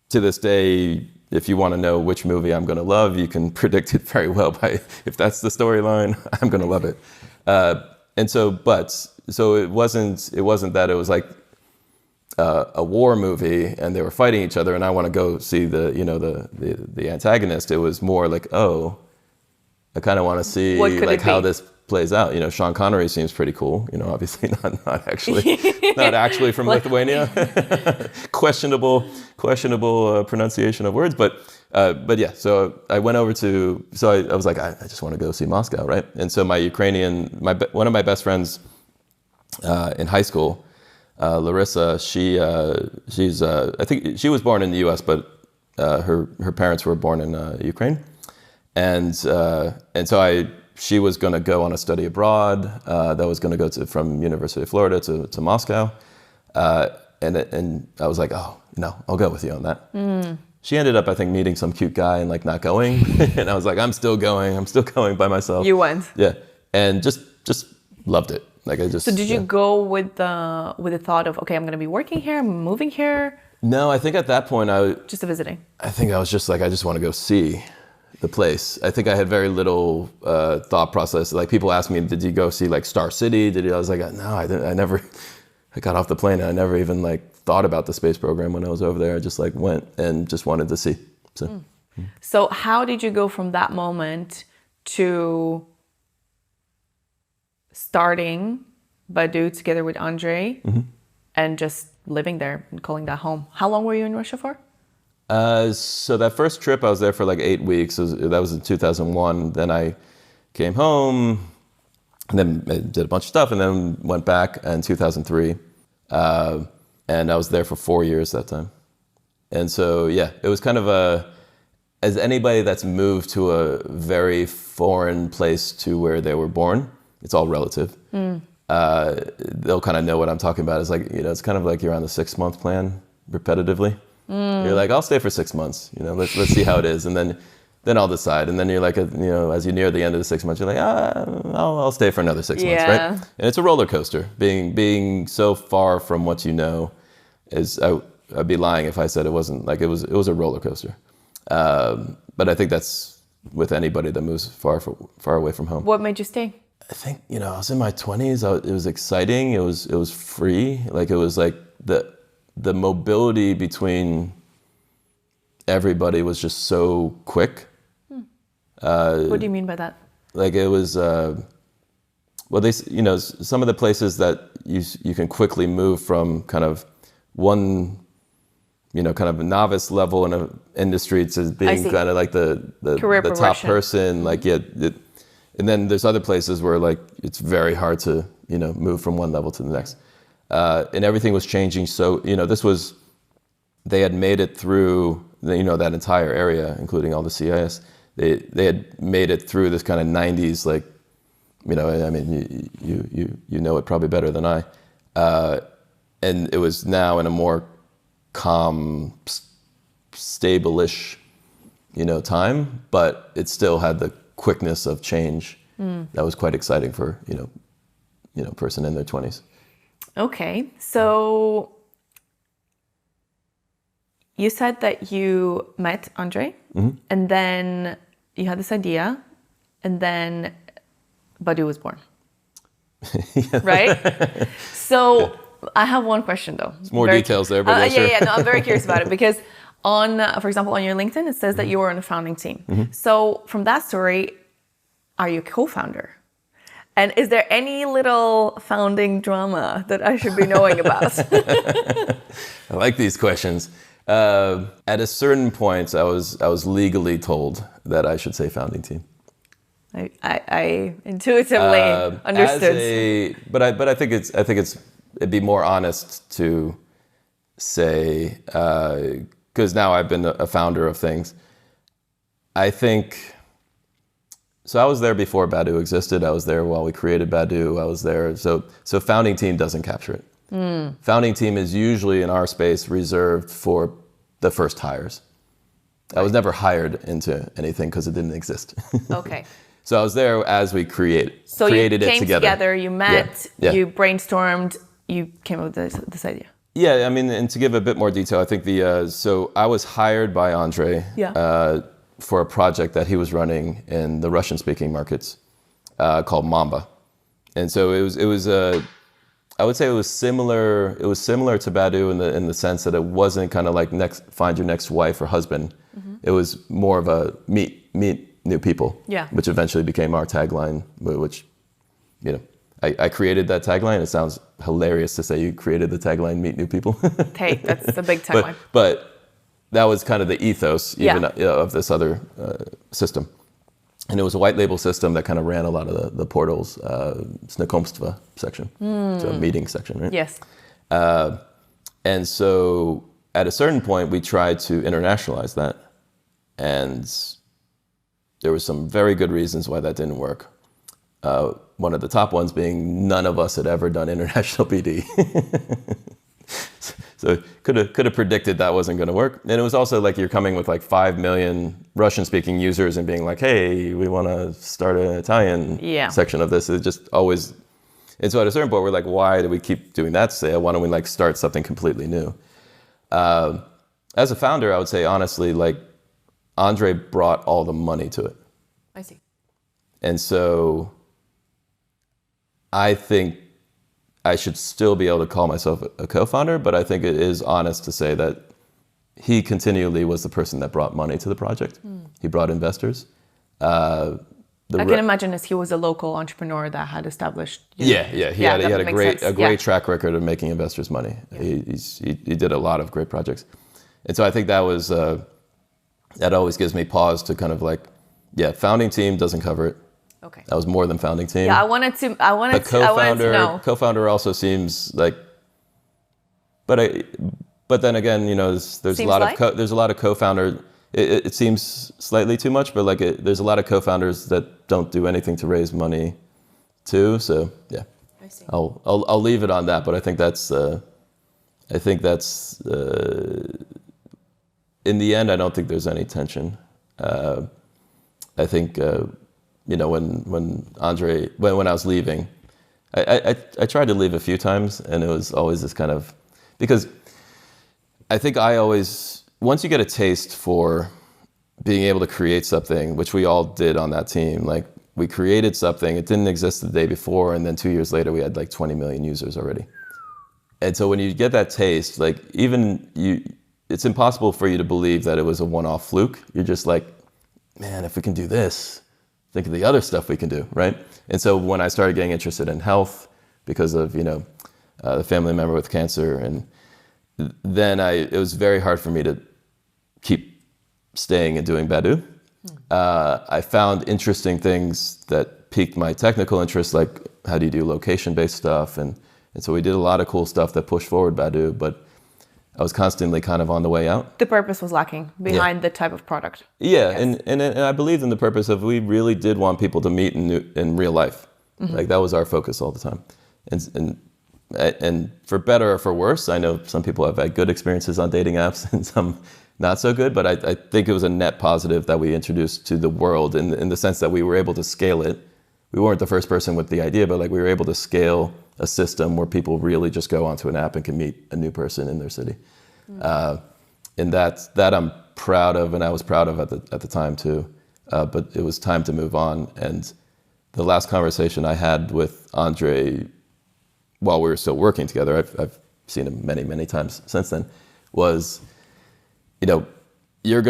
to this day, if you want to know which movie I'm going to love, you can predict it very well by, if that's the storyline, I'm going to love it. So it wasn't that it was like a war movie and they were fighting each other and I want to go see the antagonist. It was more like, oh, I kind of want to see like how this plays out. Sean Connery seems pretty cool. Obviously not actually from Lithuania. questionable pronunciation of words, but yeah. So I went over I was like, I just want to go see Moscow, right? And so one of my best friends in high school, Larissa, she's I think she was born in the U.S., but her parents were born in Ukraine, and so she was going to go on a study abroad that was going to go from University of Florida to Moscow, and I was like, oh no, I'll go with you on that. She ended up, I think, meeting some cute guy and like not going, and I was like, I'm still going by myself. You went, yeah, and just loved it. So did you go with the thought of, okay, I'm going to be working here, I'm moving here? No, I think at that point just a visiting. I think I was just like, I just want to go see the place. I think I had very little thought process. Like people ask me, did you go see like Star City? I was like, no, I didn't. I got off the plane and I never even like thought about the space program when I was over there. I just like went and just wanted to see. So how did you go from that moment to starting Badoo together with Andre and just living there and calling that home? How long were you in Russia for? So that first trip, I was there for like 8 weeks. That was in 2001. Then I came home and then I did a bunch of stuff and then went back in 2003. And I was there for 4 years that time. And so, yeah, it was kind of as anybody that's moved to a very foreign place to where they were born, it's all relative. They'll kind of know what I'm talking about. It's like, it's kind of like you're on the 6-month plan repetitively. You're like, I'll stay for 6 months. Let's see how it is. And then I'll decide. And then you're like, as you near the end of the 6 months, you're like, I'll stay for another 6 months, right? And it's a roller coaster. Being so far from what you know I'd be lying if I said it wasn't. Like it was a roller coaster. But I think that's with anybody that moves far away from home. What made you stay? I think, I was in my 20s. It was exciting. It was free. Like it was like the mobility between everybody was just so quick. What do you mean by that? Like it was, some of the places that you can quickly move from kind of one, kind of a novice level in an industry to being kind of like the top person. Like, and then there's other places where like it's very hard to, move from one level to the next. And everything was changing. So, they had made it through, that entire area, including all the CIS. They had made it through this kind of 90s, like, I mean, you know it probably better than I. And it was now in a more calm, stable-ish, time, but it still had the quickness of change that was quite exciting for, a person in their 20s. Okay, so you said that you met Andre, and then you had this idea, and then Badoo was born, right? So I have one question though. It's more details there, but sure. No, I'm very curious about it because for example, on your LinkedIn, it says that you were on the founding team. So from that story, are you a co-founder? And is there any little founding drama that I should be knowing about? I like these questions. At a certain point, I was legally told that I should say founding team. I intuitively understood. But I think it'd be more honest to say, because now I've been a founder of things, I think, so I was there before Badoo existed. I was there while we created Badoo. I was there. So founding team doesn't capture it. Founding team is usually in our space reserved for the first hires. I was never hired into anything because it didn't exist. Okay. So I was there as we created So you it came together, you met, Yeah. you brainstormed, you came up with this idea. Yeah, I mean, and to give a bit more detail, I think so I was hired by Andre for a project that he was running in the Russian-speaking markets called Mamba. And so it was I would say it was similar to Badoo in the sense that it wasn't kind of like find your next wife or husband. It was more of a meet new people, which eventually became our tagline, which, I created that tagline. It sounds hilarious to say you created the tagline, meet new people. Hey, that's the big tagline. But that was kind of the ethos even of this other system. And it was a white label system that kind of ran a lot of the portals, Znakomstva section, so meeting section, right? Yes. And so at a certain point, we tried to internationalize that. And there were some very good reasons why that didn't work. One of the top ones being none of us had ever done international BD. So could have predicted that wasn't going to work. And it was also like you're coming with like 5 million Russian-speaking users and being like, hey, we want to start an Italian section of this. It just always... And so at a certain point, we're like, why do we keep doing that sale? Why don't we like start something completely new? As a founder, I would say, honestly, like Andre brought all the money to it. I see. And so I think I should still be able to call myself a co-founder, but I think it is honest to say that he continually was the person that brought money to the project. He brought investors. I can imagine as he was a local entrepreneur that had established. He had a great track record of making investors money. Yeah. He did a lot of great projects, and so I think that was that always gives me pause to kind of like, founding team doesn't cover it. Okay. That was more than founding team. Yeah, I wanted to know. Co-founder also seems like, but then again, there's a lot of co-founder. It seems slightly too much, but there's a lot of co-founders that don't do anything to raise money, too. So yeah, I see. I'll leave it on that. But I think that's in the end, I don't think there's any tension. I think. When I was leaving, I tried to leave a few times, and it was always this kind of, because I think once you get a taste for being able to create something, which we all did on that team, like we created something, it didn't exist the day before, and then 2 years later we had like 20 million users already. And so when you get that taste, like it's impossible for you to believe that it was a one-off fluke. You're just like, man, if we can do this, think of the other stuff we can do, right? And so when I started getting interested in health because of, the family member with cancer, and then it was very hard for me to keep staying and doing Badoo. I found interesting things that piqued my technical interest, like how do you do location-based stuff, and so we did a lot of cool stuff that pushed forward Badoo, but I was constantly kind of on the way out. The purpose was lacking behind the type of product. Yeah, and I believed in the purpose of we really did want people to meet in real life. Like that was our focus all the time. And for better or for worse, I know some people have had good experiences on dating apps and some not so good, but I think it was a net positive that we introduced to the world in the sense that we were able to scale it. We weren't the first person with the idea, but we were able to scale a system where people really just go onto an app and can meet a new person in their city. And that I'm proud of, and I was proud of at the time too. But it was time to move on. And the last conversation I had with Andre while we were still working together, I've seen him many, many times since then, was, Badoo's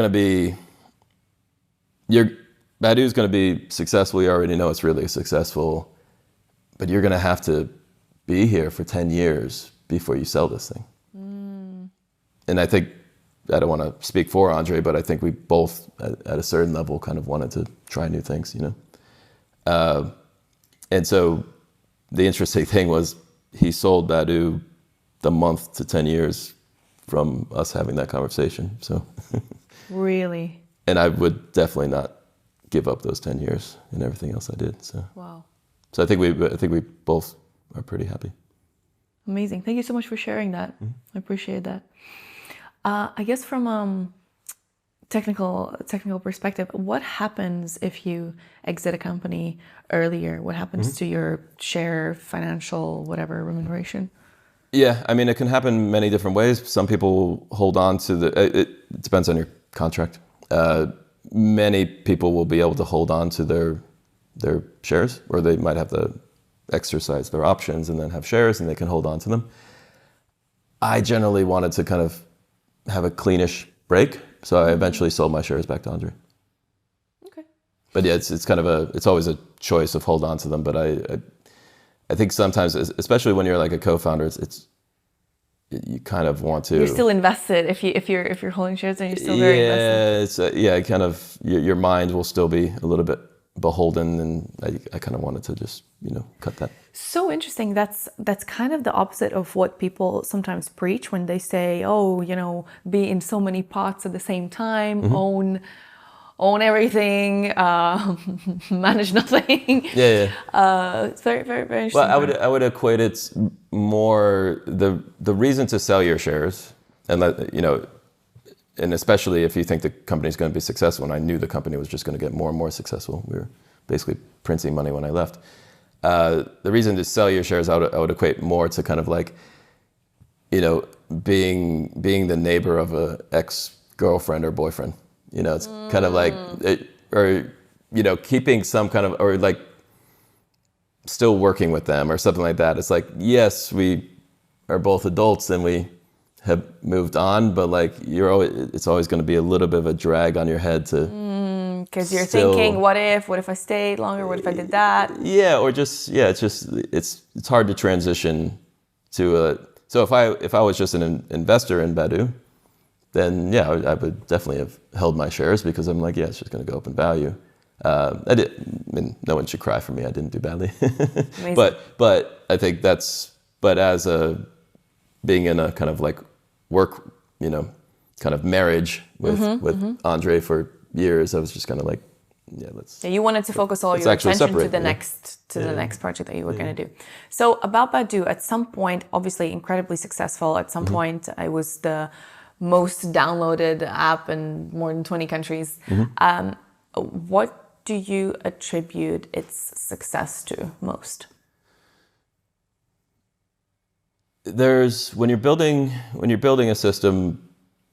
going to be successful. You already know it's really successful, but you're going to have to be here for 10 years before you sell this thing. And I think, I don't want to speak for Andre, but I think we both at a certain level kind of wanted to try new things, and so the interesting thing was he sold Badoo the month to 10 years from us having that conversation. So, Really? and I would definitely not give up those 10 years and everything else I did. So, Wow. so I think we both are pretty happy. Amazing. Thank you so much for sharing that. I appreciate that. I guess from technical perspective, what happens if you exit a company earlier? What happens to your share, financial, whatever remuneration? Yeah, I mean, it can happen many different ways. Some people hold on to it depends on your contract. Many people will be able to hold on to their shares, or they might have to exercise their options and then have shares and they can hold on to them. I generally wanted to kind of have a cleanish break, so I eventually sold my shares back to Andre. Okay. But yeah, it's kind of it's always a choice of hold on to them. But I think sometimes, especially when you're like a co-founder, you kind of want to. You're still invested if you're holding shares, and you're still very invested. It's kind of your mind will still be a little bit beholden, and I kind of wanted to just cut that. So interesting. That's kind of the opposite of what people sometimes preach when they say, oh, be in so many pots at the same time, own everything, manage nothing. Yeah. It's very, very, very interesting. Well, I would equate it more the reason to sell your shares, and and especially if you think the company's going to be successful. And I knew the company was just going to get more and more successful. We were basically printing money when I left. The reason to sell your shares, I would equate more to kind of like, being the neighbor of a ex-girlfriend or boyfriend. It's kind of like, keeping some kind of, or like still working with them or something like that. It's like, yes, we are both adults and we have moved on, but like it's always going to be a little bit of a drag on your head to. Because you're thinking, what if I stayed longer? What if I did that? Yeah, or it's hard to transition to so if I was just an investor in Badoo, then yeah, I would definitely have held my shares because I'm like, yeah, it's just going to go up in value. I mean, no one should cry for me. I didn't do badly. but I think but as being in a kind of like work, kind of marriage with Andre for years, I was just kind of like, yeah, let's. Yeah, you wanted to focus all your attention to the next project that you were going to do. So about Badoo, at some point, obviously incredibly successful. At some point, it was the most downloaded app in more than 20 countries. What do you attribute its success to most? When you're building a system,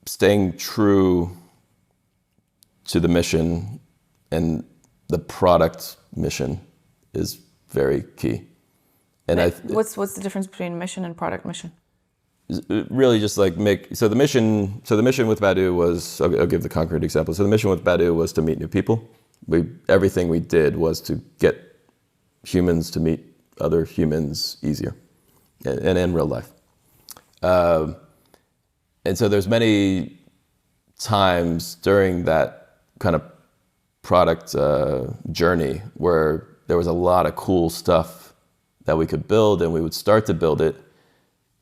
staying true to the mission and the product mission is very key. And what's the difference between mission and product mission? Really just like the mission with Badoo was, I'll give the concrete example. So the mission with Badoo was to meet new people. Everything we did was to get humans to meet other humans easier and in real life. And so there's many times during that kind of product journey where there was a lot of cool stuff that we could build, and we would start to build it,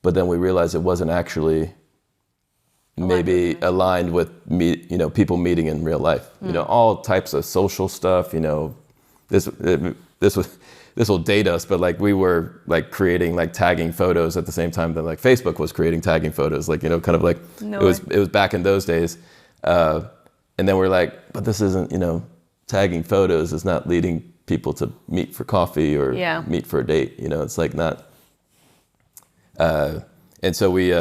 but then we realized it wasn't actually maybe aligned with people meeting in real life. All types of social stuff. This will date us, but like we were like creating like tagging photos at the same time that like Facebook was creating tagging photos. Like kind of like it was back in those days. And then we're like, but this isn't tagging photos is not leading people to meet for coffee or meet for a date. It's like not. And so we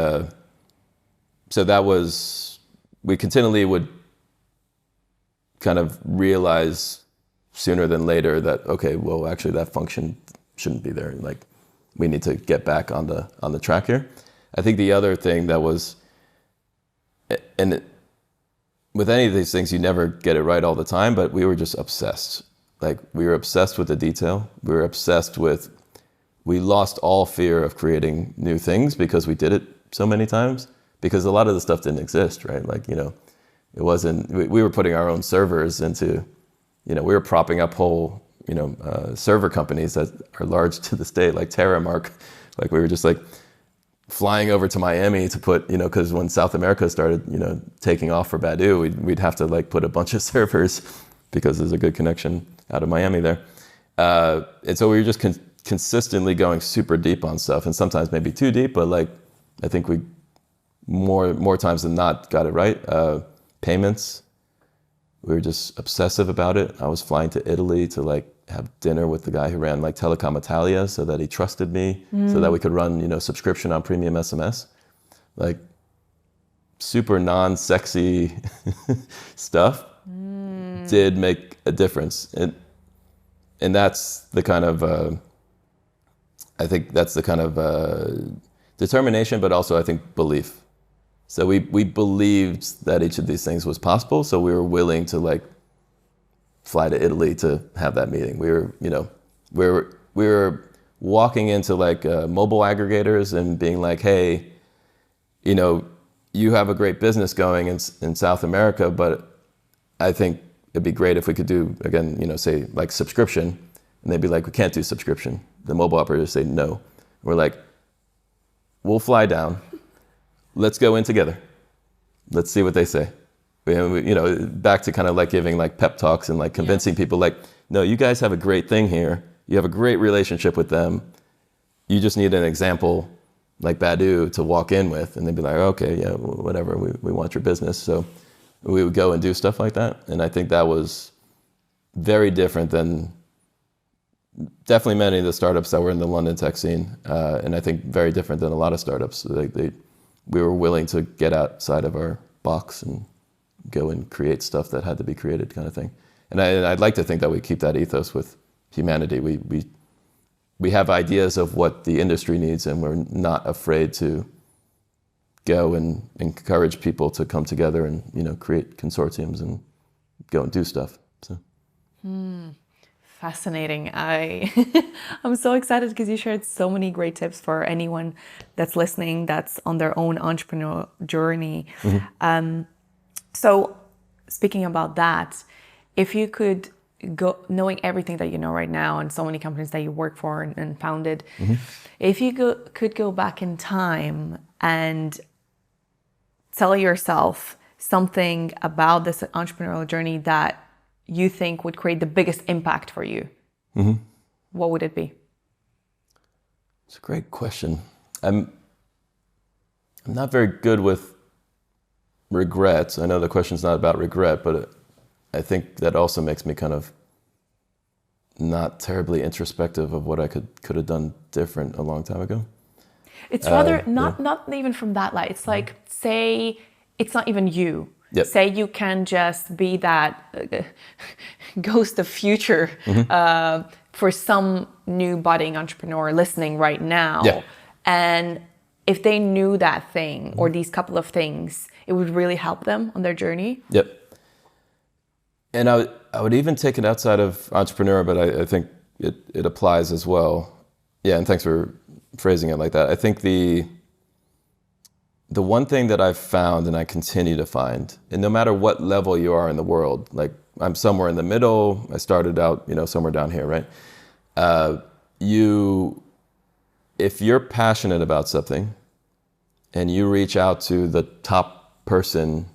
continually would kind of realize sooner than later that, okay, well, actually that function shouldn't be there. Like we need to get back on the track here. I think the other thing that was, with any of these things, you never get it right all the time, but we were just obsessed. Like we were obsessed with the detail. We were obsessed with, we lost all fear of creating new things because we did it so many times, because a lot of the stuff didn't exist, right? Like, it wasn't, we were putting our own servers into, we were propping up whole, server companies that are large to this day, like Terramark. Like we were just like flying over to Miami to put, because when South America started, taking off for Badoo, we'd have to like put a bunch of servers because there's a good connection out of Miami there. And so we were just consistently going super deep on stuff, and sometimes maybe too deep, but like I think we more times than not got it right. Payments, we were just obsessive about it. I was flying to Italy to like have dinner with the guy who ran like Telecom Italia so that he trusted me, so that we could run, subscription on premium SMS. Like super non-sexy stuff did make a difference. And that's the kind of, I think that's the kind of determination, but also I think belief. So we believed that each of these things was possible, so we were willing to like fly to Italy to have that meeting. We were walking into like mobile aggregators and being like, hey, you have a great business going in South America, but I think it'd be great if we could do, again, say like subscription. And they'd be like, we can't do subscription. The mobile operators say no. We're like, we'll fly down. Let's go in together. Let's see what they say. Back to kind of like giving like pep talks and like convincing people like, no, you guys have a great thing here. You have a great relationship with them. You just need an example like Badoo to walk in with. And they'd be like, okay, yeah, whatever. We want your business. So we would go and do stuff like that. And I think that was very different than definitely many of the startups that were in the London tech scene. And I think very different than a lot of startups. We were willing to get outside of our box and go and create stuff that had to be created, kind of thing. And I'd like to think that we keep that ethos with humanity. We have ideas of what the industry needs, and we're not afraid to go and encourage people to come together and create consortiums and go and do stuff. So. Fascinating. I'm so excited because you shared so many great tips for anyone that's listening, that's on their own entrepreneurial journey. So speaking about that, if you could go, knowing everything that you know right now and so many companies that you work for and founded, if you could go back in time and tell yourself something about this entrepreneurial journey that you think would create the biggest impact for you, what would it be? It's a great question. I'm not very good with regrets. I know the question's not about regret, but I think that also makes me kind of not terribly introspective of what I could have done different a long time ago. It's rather not even from that light. It's like, say it's not even you. Yep. Say you can just be that ghost of future for some new budding entrepreneur listening right now. Yeah. And if they knew that thing or these couple of things, it would really help them on their journey. Yep. And I would even take it outside of entrepreneur, but I think it applies as well. Yeah, and thanks for phrasing it like that. I think the one thing that I've found and I continue to find, and no matter what level you are in the world, like I'm somewhere in the middle, I started out, somewhere down here, right? If you're passionate about something and you reach out to the top person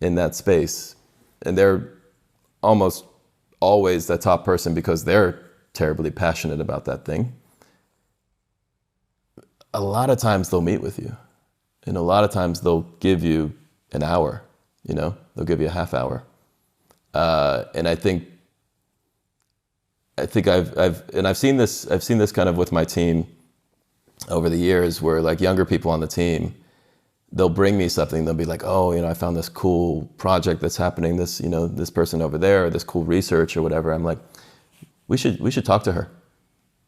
in that space, and they're almost always the top person because they're terribly passionate about that thing, a lot of times they'll meet with you. And a lot of times they'll give you an hour, they'll give you a half hour. And I think I've seen this kind of with my team over the years, where like younger people on the team, they'll bring me something. They'll be like, oh, I found this cool project that's happening. This, this person over there, or this cool research or whatever. I'm like, we should talk to her.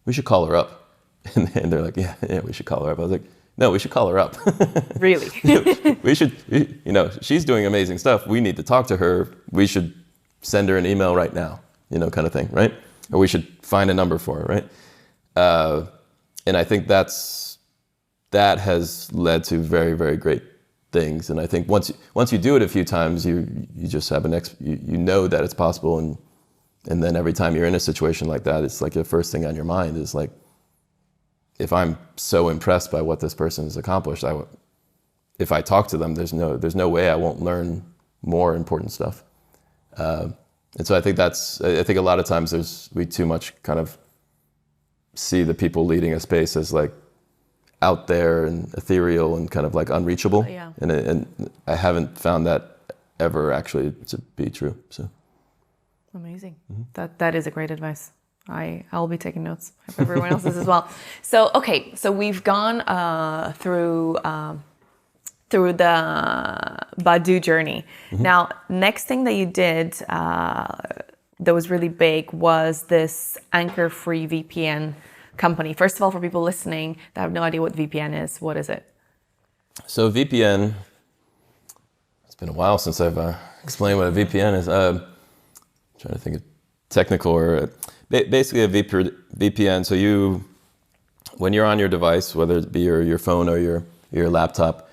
We should call her up. And they're like, yeah, we should call her up. I was like, no, we should call her up. Really? We should, she's doing amazing stuff. We need to talk to her. We should send her an email right now, kind of thing, right? Or we should find a number for her, right? And I think that has led to very, very great things. And I think once you do it a few times, you just have you know that it's possible. And then every time you're in a situation like that, it's like the first thing on your mind is like, if I'm so impressed by what this person has accomplished, if I talk to them, there's no way I won't learn more important stuff. And so I think a lot of times we too much kind of see the people leading a space as like out there and ethereal and kind of like unreachable. Yeah. And I haven't found that ever actually to be true. So amazing. That is a great advice. I'll be taking notes. I hope everyone else is as well. So okay, so we've gone through the Badoo journey. Now, next thing that you did that was really big was this AnchorFree VPN company. First of all, for people listening that have no idea what VPN is, what is it? So VPN, it's been a while since I've explained what a VPN is. Trying to think of technical or basically a VPN. So when you're on your device, whether it be your phone or your laptop,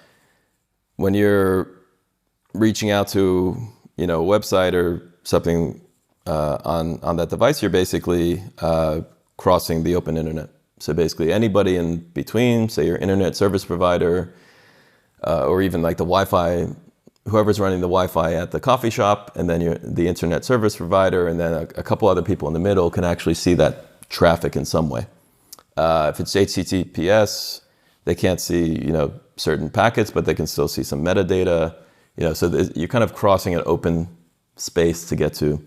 when you're reaching out to a website or something on that device, you're basically crossing the open internet. So basically anybody in between, say your internet service provider, or even like the Wi-Fi, whoever's running the Wi-Fi at the coffee shop, and then the internet service provider, and then a couple other people in the middle can actually see that traffic in some way. If it's HTTPS, they can't see certain packets, but they can still see some metadata. So you're kind of crossing an open space to get to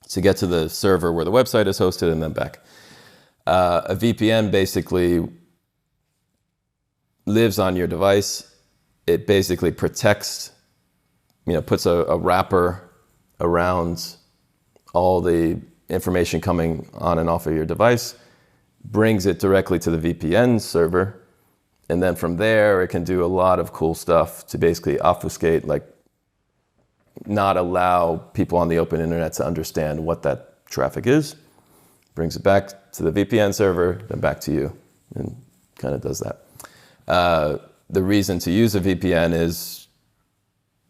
the server where the website is hosted and then back. A VPN basically lives on your device. It basically protects, puts a wrapper around all the information coming on and off of your device, brings it directly to the VPN server, and then from there it can do a lot of cool stuff to basically obfuscate, like not allow people on the open internet to understand what that traffic is, brings it back to the VPN server, then back to you, and kind of does that. The reason to use a VPN is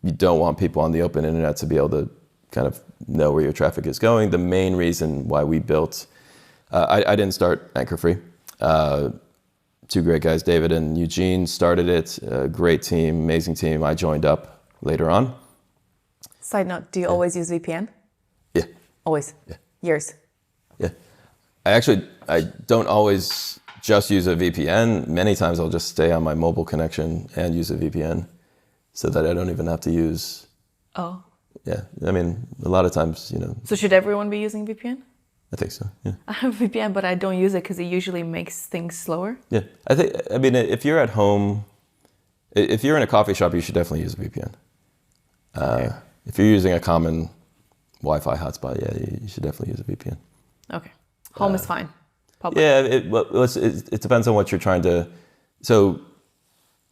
you don't want people on the open internet to be able to kind of know where your traffic is going. The main reason why we built, I didn't start AnchorFree. Two great guys, David and Eugene, started it. A great team, amazing team. I joined up later on. Side note, do you always use VPN? Yeah. Always? Yeah. Years? Yeah. I don't always just use a VPN. Many times I'll just stay on my mobile connection and use a VPN so that I don't even have to use... Oh. Yeah. I mean, a lot of times, So should everyone be using VPN? I think so, yeah. I have a VPN, but I don't use it because it usually makes things slower. Yeah. If you're at home, if you're in a coffee shop, you should definitely use a VPN. Okay. If you're using a common Wi-Fi hotspot, yeah, you should definitely use a VPN. Okay. Home is fine. Public. Yeah, it depends on what you're trying to... So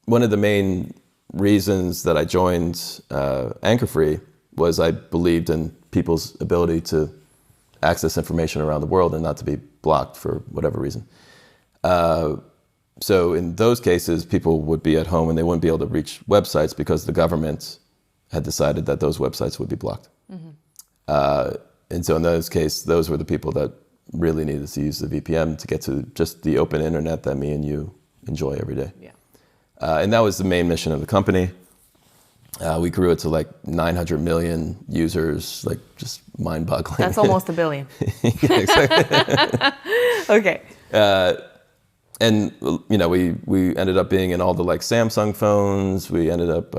one of the main reasons that I joined AnchorFree was I believed in people's ability to access information around the world and not to be blocked for whatever reason. So in those cases, people would be at home and they wouldn't be able to reach websites because the government had decided that those websites would be blocked. Mm-hmm. And so in those cases, those were the people that really needed to use the VPN to get to just the open internet that me and you enjoy every day. Yeah. And that was the main mission of the company. We grew it to like 900 million users, like just mind-boggling. That's almost a billion. Yeah, exactly. Okay. And we ended up being in all the like Samsung phones. We ended up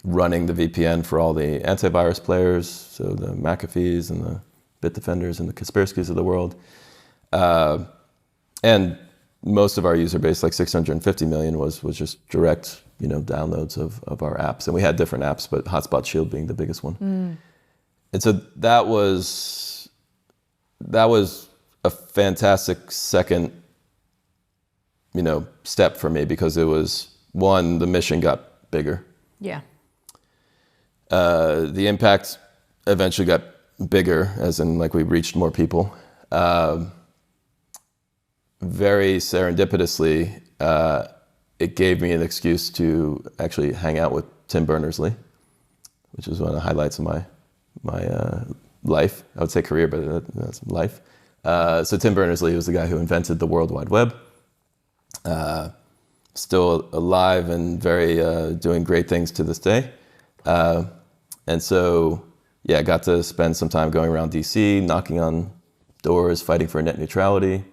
running the VPN for all the antivirus players, so the McAfee's and the Bitdefenders and the Kaspersky's of the world. And most of our user base, like 650 million, was just direct downloads of our apps. And we had different apps, but Hotspot Shield being the biggest one. Mm. And so that was a fantastic second, step for me, because it was, one, the mission got bigger. Yeah. The impact eventually got bigger, as in like we reached more people. Very serendipitously, it gave me an excuse to actually hang out with Tim Berners-Lee, which is one of the highlights of my life. I would say career, but that's life. So Tim Berners-Lee was the guy who invented the World Wide Web. Still alive and very doing great things to this day. And so, yeah, I got to spend some time going around DC, knocking on doors, fighting for net neutrality.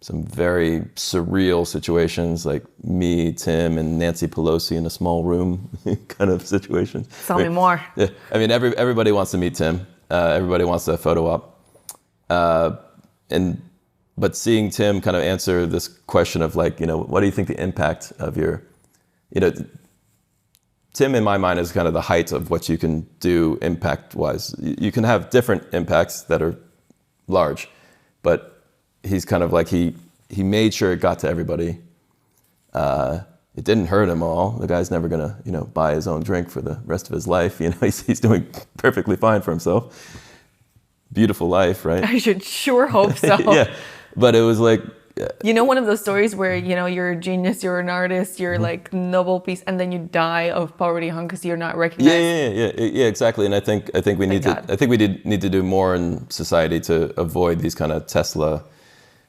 Some very surreal situations, like me, Tim, and Nancy Pelosi in a small room kind of situation. Tell me more. Yeah, I mean, everybody wants to meet Tim. Everybody wants a photo op. But seeing Tim kind of answer this question of like, what do you think the impact of your, Tim in my mind is kind of the height of what you can do impact-wise. You can have different impacts that are large, but he's kind of like, he made sure it got to everybody. It didn't hurt him all. The guy's never gonna, buy his own drink for the rest of his life. He's doing perfectly fine for himself. Beautiful life, right? I should sure hope so. Yeah, but it was like, one of those stories where, you're a genius, you're an artist, you're like Nobel Peace, and then you die of poverty and hunger because you're not recognized. Yeah, exactly. And I think we need to do more in society to avoid these kind of Tesla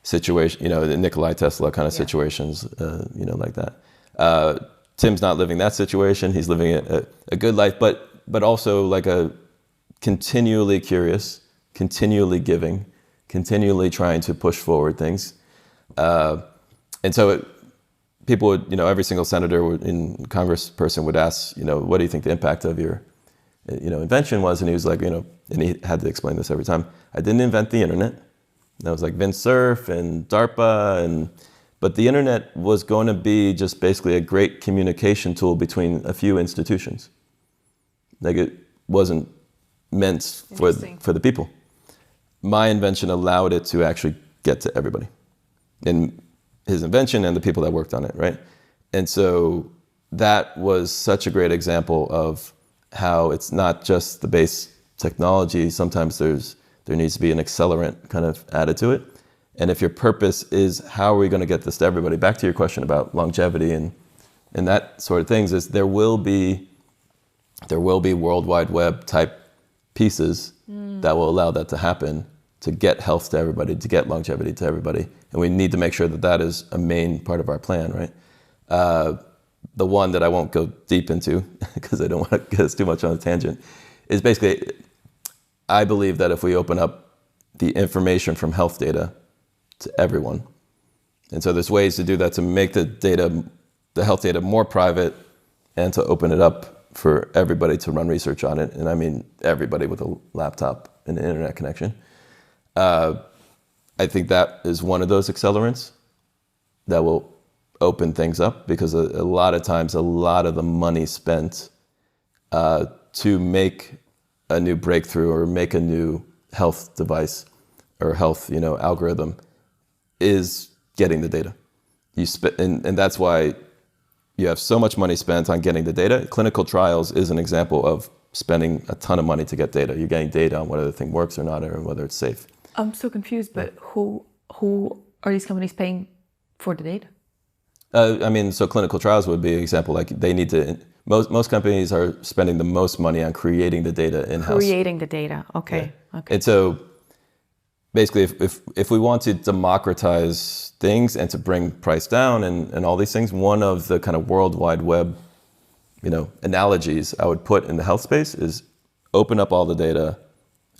situation, the Nikolai Tesla kind of situations, like that. Tim's not living that situation. He's living a good life, but also like a continually curious, continually giving, continually trying to push forward things. And so people would, every single senator in congressperson would ask, what do you think the impact of your, invention was? And he was like, and he had to explain this every time. I didn't invent the internet. That was like Vint Cerf and DARPA, but the internet was going to be just basically a great communication tool between a few institutions. Like it wasn't meant for the people. My invention allowed it to actually get to everybody. In his invention and the people that worked on it, right? And so that was such a great example of how it's not just the base technology. Sometimes there needs to be an accelerant kind of added to it. And if your purpose is how are we going to get this to everybody, back to your question about longevity and that sort of things, is there will be World Wide Web type pieces that will allow that to happen, to get health to everybody, to get longevity to everybody. And we need to make sure that is a main part of our plan, right? The one that I won't go deep into because I don't want to get us too much on a tangent is basically, I believe that if we open up the information from health data to everyone, and so there's ways to do that to make the health data more private and to open it up for everybody to run research on it. And I mean everybody with a laptop and an internet connection. I think that is one of those accelerants that will open things up, because a lot of times, a lot of the money spent to make a new breakthrough or make a new health device or health, algorithm is getting the data. And that's why you have so much money spent on getting the data. Clinical trials is an example of spending a ton of money to get data. You're getting data on whether the thing works or not, or whether it's safe. I'm so confused, but who are these companies paying for the data? So clinical trials would be an example. Like they need to. Most companies are spending the most money on creating the data in-house. Creating the data, okay. Yeah. Okay. And so, basically, if we want to democratize things and to bring price down and all these things, one of the kind of World Wide Web, analogies I would put in the health space is open up all the data,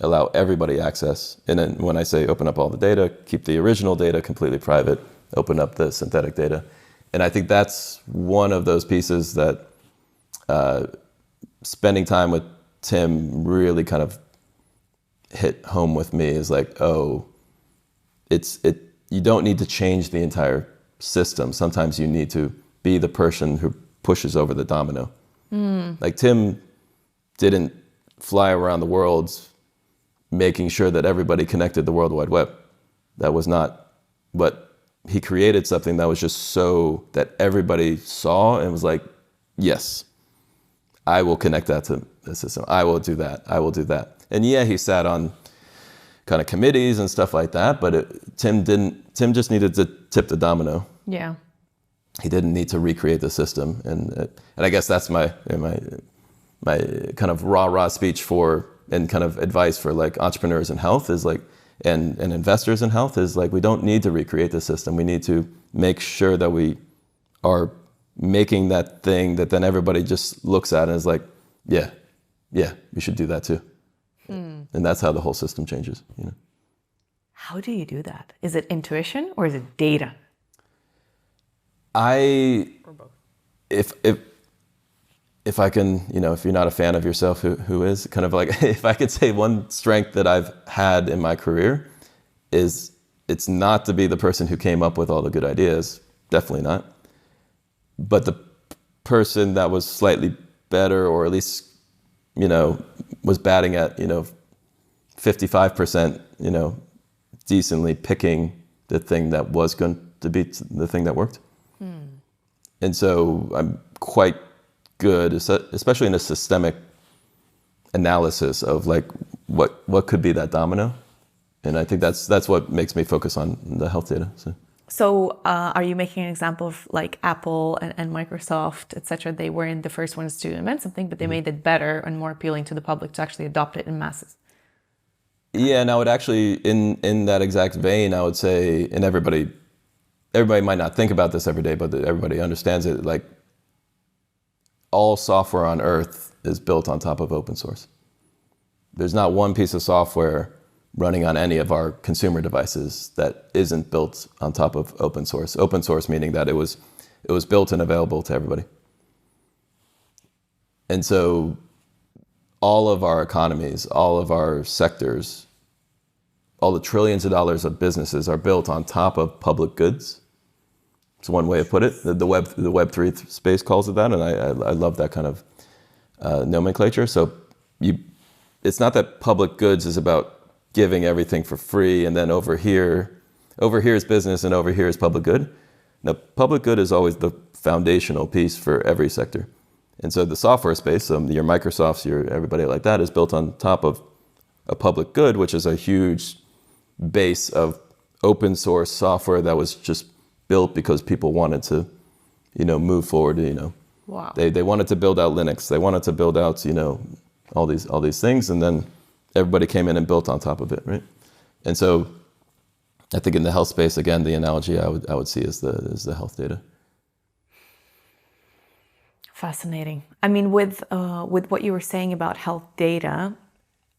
allow everybody access. And then when I say open up all the data, keep the original data completely private, open up the synthetic data. And I think that's one of those pieces that spending time with Tim really kind of hit home with me, is like, you don't need to change the entire system. Sometimes you need to be the person who pushes over the domino. Like Tim didn't fly around the world making sure that everybody connected the World Wide Web. That was not, but he created something that was just so that everybody saw and was like, yes, I will connect that to the system. I will do that. I will do that. And yeah, he sat on kind of committees and stuff like that, but Tim just needed to tip the domino. Yeah. He didn't need to recreate the system. And I guess that's my kind of rah-rah speech for, and kind of advice for like entrepreneurs in health is like, and investors in health is like, we don't need to recreate the system. We need to make sure that we are making that thing that then everybody just looks at and is like, yeah, we should do that too. And that's how the whole system changes, you know. How do you do that? Is it intuition or is it data? Or both. If I can, you know, if you're not a fan of yourself, who is, kind of like, if I could say one strength that I've had in my career is, it's not to be the person who came up with all the good ideas, definitely not, but the person that was slightly better, or at least, you know, was batting at, you know, 55%, you know, decently picking the thing that was going to be the thing that worked. And so I'm quite good, especially in a systemic analysis of like what could be that domino. And I think that's what makes me focus on the health data. So are you making an example of like Apple and Microsoft, et cetera? They weren't the first ones to invent something, but they made it better and more appealing to the public to actually adopt it in masses. Yeah, and I would actually, in that exact vein, I would say, and everybody might not think about this every day, but everybody understands it, like all software on earth is built on top of open source. There's not one piece of software running on any of our consumer devices that isn't built on top of open source. Open source meaning that it was built and available to everybody. And so all of our economies, all of our sectors, all the trillions of dollars of businesses are built on top of public goods. It's one way to put it. The Web3 space calls it that, and I love that kind of nomenclature. So it's not that public goods is about giving everything for free, and then over here is business, and over here is public good. Now, public good is always the foundational piece for every sector. And so the software space, your Microsofts, your everybody like that, is built on top of a public good, which is a huge base of open source software that was just built because people wanted to, you know, move forward. You know, wow. They wanted to build out Linux. They wanted to build out, you know, all these things, and then everybody came in and built on top of it, right? And so, I think in the health space, again, the analogy I would see is the health data. Fascinating. I mean, with what you were saying about health data,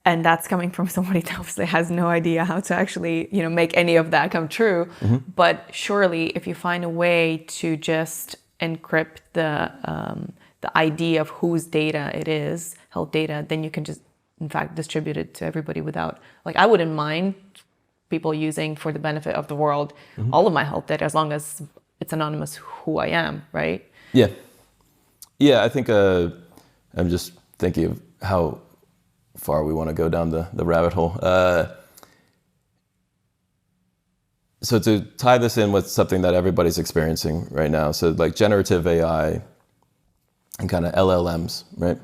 and that's coming from somebody that obviously has no idea how to actually, you know, make any of that come true. Mm-hmm. But surely, if you find a way to just encrypt the idea of whose data it is, health data, then you can just, in fact, distribute it to everybody without, like, I wouldn't mind people using for the benefit of the world, mm-hmm. all of my health data, as long as it's anonymous who I am, right? Yeah. Yeah, I think I'm just thinking of how far we want to go down the rabbit hole. So to tie this in with something that everybody's experiencing right now, so like generative AI and kind of LLMs, right?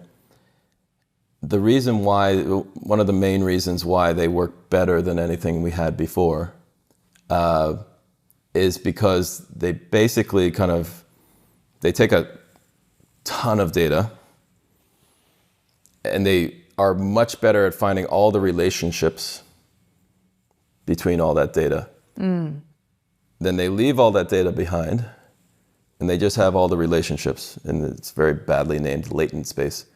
The reason why, one of the main reasons why they work better than anything we had before is because they basically they take a ton of data and they are much better at finding all the relationships between all that data. Mm. Then they leave all that data behind and they just have all the relationships, and it's very badly named latent space.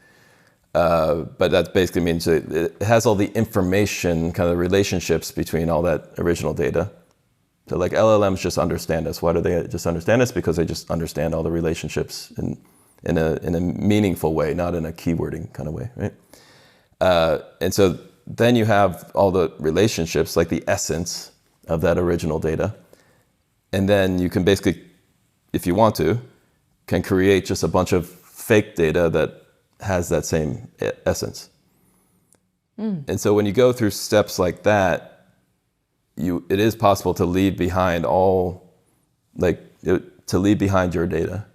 But that basically means it has all the information, kind of relationships between all that original data. So like LLMs just understand us. Why do they just understand us? Because they just understand all the relationships in a meaningful way, not in a keywording kind of way, right? And so then you have all the relationships, like the essence of that original data. And then you can basically, if you want to, can create just a bunch of fake data that has that same essence. Mm. And so when you go through steps like that, it is possible to leave behind to leave behind your data,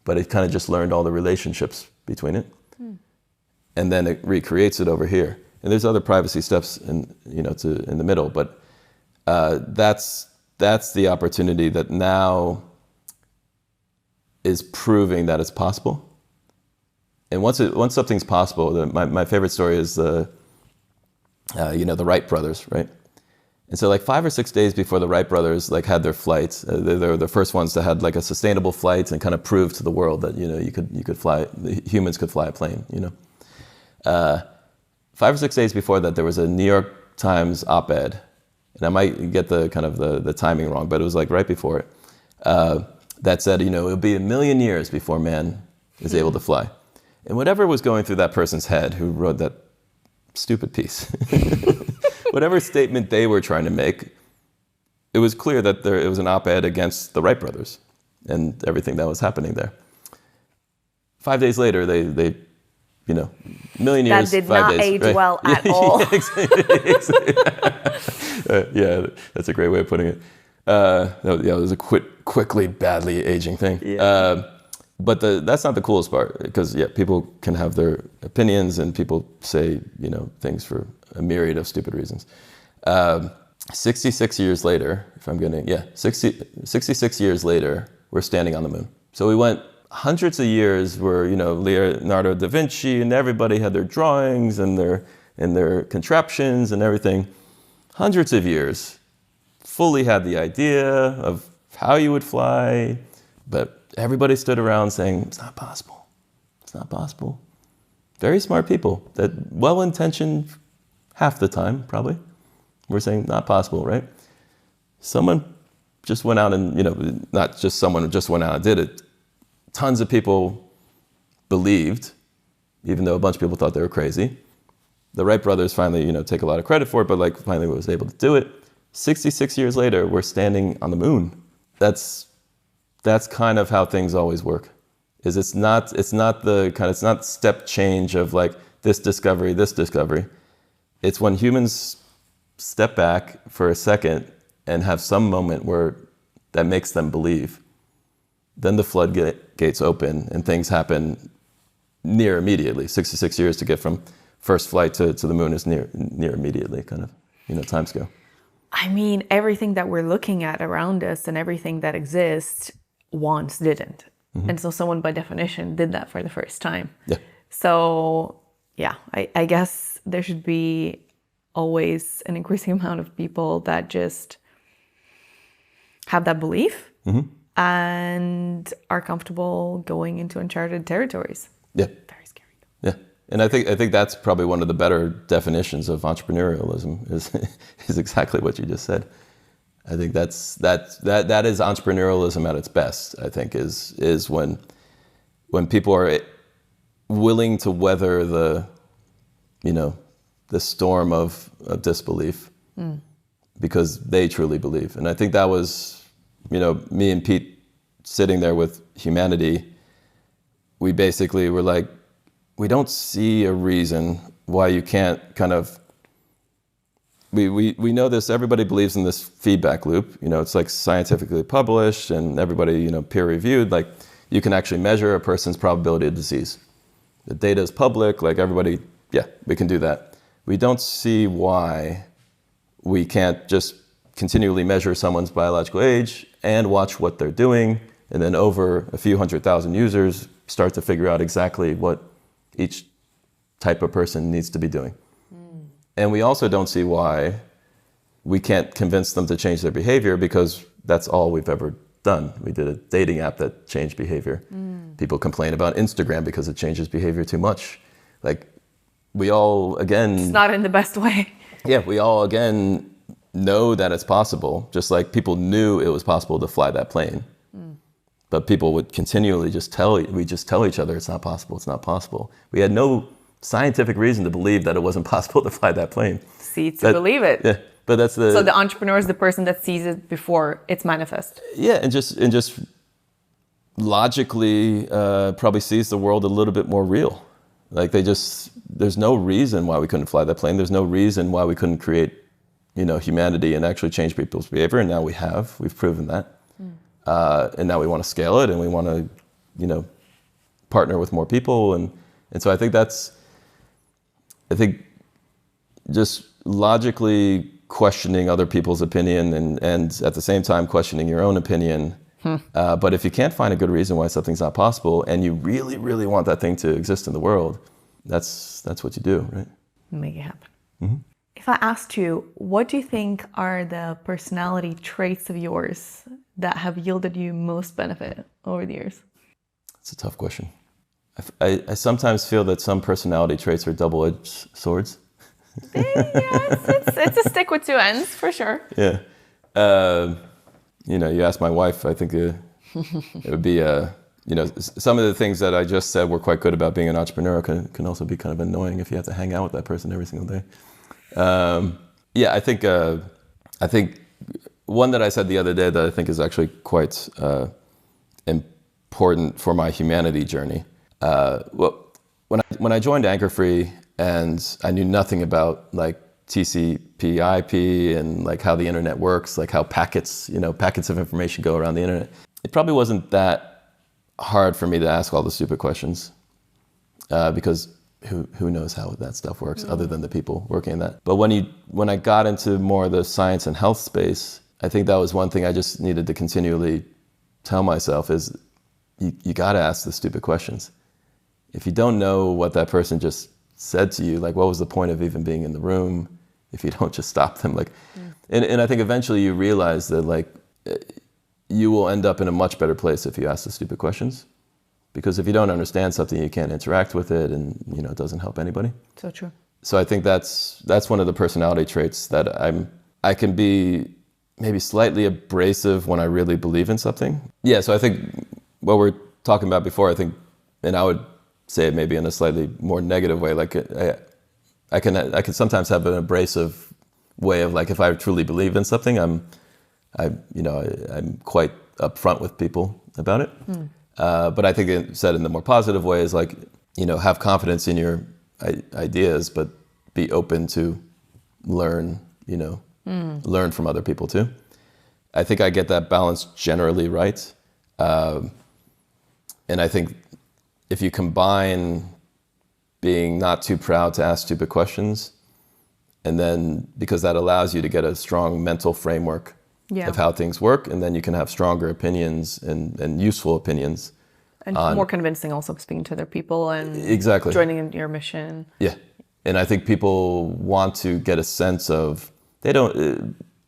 but it kind of just learned all the relationships between it. Mm. And then it recreates it over here. And there's other privacy steps in the middle, but that's the opportunity that now is proving that it's possible. And once something's possible, my favorite story is the Wright brothers, right? And so like 5 or 6 days before the Wright brothers like had their flights, they're the first ones that had like a sustainable flight and kind of proved to the world that, you know, you could fly, humans could fly a plane, you know. 5 or 6 days before that, there was a New York Times op-ed, and I might get the kind of the timing wrong, but it was like right before it, that said, you know, it'll be 1 million years before man is able to fly. And whatever was going through that person's head who wrote that stupid piece, whatever statement they were trying to make, it was clear that it was an op-ed against the Wright brothers and everything that was happening there. 5 days later, they you know, 1 million years, that did 5 not days, age right? well at all. Yeah, exactly. Yeah, that's a great way of putting it. It was a quickly, badly aging thing. Yeah. But that's not the coolest part, because people can have their opinions and people say, you know, things for a myriad of stupid reasons. 66 years later, 66 years later, we're standing on the moon. So we went hundreds of years where, you know, Leonardo da Vinci and everybody had their drawings and their contraptions and everything. Hundreds of years, fully had the idea of how you would fly, but everybody stood around saying, it's not possible. It's not possible. Very smart people that well-intentioned half the time, probably, were saying, not possible, right? Someone just went out and, you know, not just someone just went out and did it. Tons of people believed, even though a bunch of people thought they were crazy. The Wright brothers finally, you know, take a lot of credit for it, but like finally was able to do it. 66 years later, we're standing on the moon. That's kind of how things always work. It's not step change of like this discovery. It's when humans step back for a second and have some moment where that makes them believe. Then the floodgates open and things happen near immediately. 66 years to get from first flight to the moon is near immediately, kind of, you know, timescale. I mean, everything that we're looking at around us and everything that exists once didn't. Mm-hmm. And so someone by definition did that for the first time. Yeah. So yeah, I guess there should be always an increasing amount of people that just have that belief. Mm-hmm. And are comfortable going into uncharted territories. Yeah. Very scary. Yeah. And I think that's probably one of the better definitions of entrepreneurialism is exactly what you just said. I think that is entrepreneurialism at its best, I think, is when people are willing to weather the storm of disbelief because they truly believe. And I think that was, you know, me and Pete sitting there with humanity, we basically were like, we don't see a reason why you can't kind of, we know this, everybody believes in this feedback loop, you know, it's like scientifically published and everybody, you know, peer reviewed, like you can actually measure a person's probability of disease. The data is public, like everybody, we can do that. We don't see why we can't just continually measure someone's biological age and watch what they're doing, and then over a few 100,000 users, start to figure out exactly what each type of person needs to be doing. Mm. And we also don't see why we can't convince them to change their behavior, because that's all we've ever done. We did a dating app that changed behavior. Mm. People complain about Instagram because it changes behavior too much. Like, we all, again... It's not in the best way. Yeah, we all, again, know that it's possible, just like people knew it was possible to fly that plane. Mm. But people would continually just tell each other it's not possible. We had no scientific reason to believe that it wasn't possible to fly that plane. Believe it. Yeah, but that's So the entrepreneur is the person that sees it before it's manifest. Yeah, and just logically probably sees the world a little bit more real. Like there's no reason why we couldn't fly that plane. There's no reason why we couldn't create, you know, humanity and actually change people's behavior. And now we've proven that. And now we want to scale it and we want to, you know, partner with more people. And so I think just logically questioning other people's opinion and at the same time questioning your own opinion. But if you can't find a good reason why something's not possible and you really, really want that thing to exist in the world, that's what you do, right? Make it happen. Mm-hmm. If I asked you, what do you think are the personality traits of yours that have yielded you most benefit over the years? It's a tough question. I sometimes feel that some personality traits are double-edged swords. Yes, it's a stick with two ends, for sure. Yeah. You ask my wife, I think it would be, some of the things that I just said were quite good about being an entrepreneur can also be kind of annoying if you have to hang out with that person every single day. I think one that I said the other day that I think is actually quite important for my humanity journey. When I joined AnchorFree and I knew nothing about like TCP/IP and like how the internet works, like how packets of information go around the internet, it probably wasn't that hard for me to ask all the stupid questions because who knows how that stuff works other than the people working in that. But when I got into more of the science and health space, I think that was one thing I just needed to continually tell myself is you got to ask the stupid questions. If you don't know what that person just said to you, like what was the point of even being in the room if you don't just stop them? And I think eventually you realize that like you will end up in a much better place if you ask the stupid questions. Because if you don't understand something, you can't interact with it, and it doesn't help anybody. So true. So I think that's one of the personality traits that I can be maybe slightly abrasive when I really believe in something. Yeah, so I think what we're talking about before, I think, and I would say it maybe in a slightly more negative way, like I can sometimes have an abrasive way of like if I truly believe in something, I'm quite upfront with people about it. But I think it said in the more positive way is like, have confidence in your ideas, but be open to learn from other people too. I think I get that balance generally right. And I think if you combine being not too proud to ask stupid questions, and then because that allows you to get a strong mental framework of how things work, and then you can have stronger opinions and useful opinions. And more convincing also speaking to other people and exactly joining in your mission. Yeah. And I think people want to get a sense of,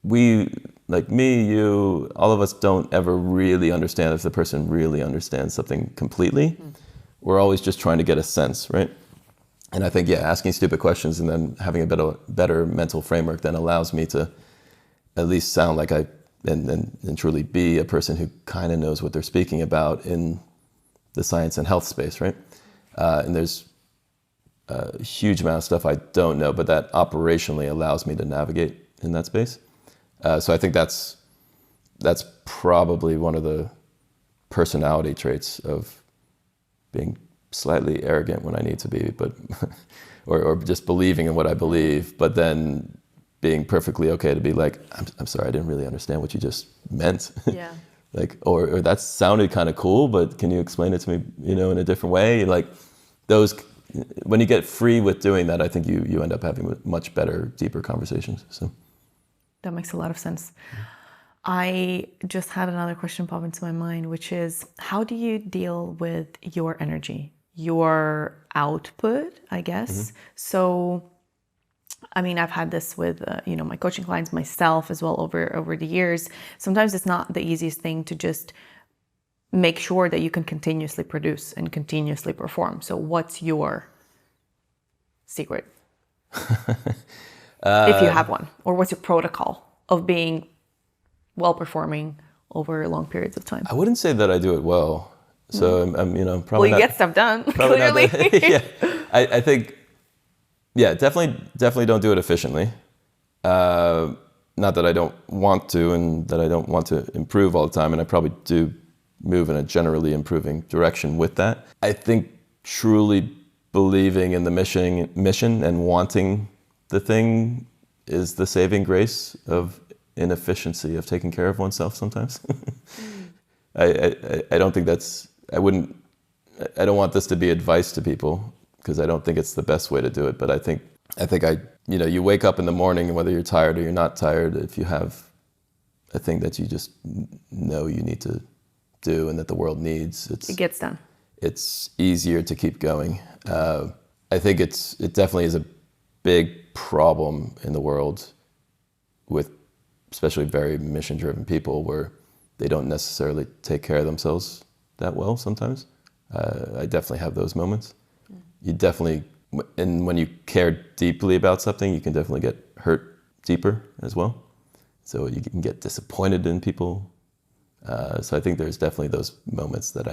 we, like me, you, all of us don't ever really understand if the person really understands something completely. We're always just trying to get a sense, right? And I think, asking stupid questions and then having a better mental framework then allows me to at least sound like and truly be a person who kind of knows what they're speaking about in the science and health space, right? And there's a huge amount of stuff I don't know, but that operationally allows me to navigate in that space. So I think that's probably one of the personality traits of being slightly arrogant when I need to be, but or just believing in what I believe, but then being perfectly okay to be like, I'm sorry, I didn't really understand what you just meant. Yeah. Like, or that sounded kind of cool, but can you explain it to me, in a different way? Like those, when you get free with doing that, I think you end up having much better, deeper conversations. So that makes a lot of sense. I just had another question pop into my mind, which is, how do you deal with your energy, your output, I guess? So, I mean, I've had this with, my coaching clients, myself as well over the years. Sometimes it's not the easiest thing to just make sure that you can continuously produce and continuously perform. So what's your secret? If you have one, or what's your protocol of being well-performing over long periods of time? I wouldn't say that I do it well. So I'm probably you get stuff done, clearly. I think, definitely don't do it efficiently. Not that I don't want to, and that I don't want to improve all the time, and I probably do move in a generally improving direction with that. I think truly believing in the mission and wanting the thing is the saving grace of inefficiency of taking care of oneself sometimes. I don't think I don't want this to be advice to people, because I don't think it's the best way to do it. But I think you wake up in the morning, and whether you're tired or you're not tired, if you have a thing that you just know you need to do and that the world needs, it gets done. It's easier to keep going. I think it definitely is a big problem in the world with especially very mission-driven people where they don't necessarily take care of themselves that well sometimes. I definitely have those moments. You definitely, and when you care deeply about something, you can definitely get hurt deeper as well. So you can get disappointed in people. So I think there's definitely those moments that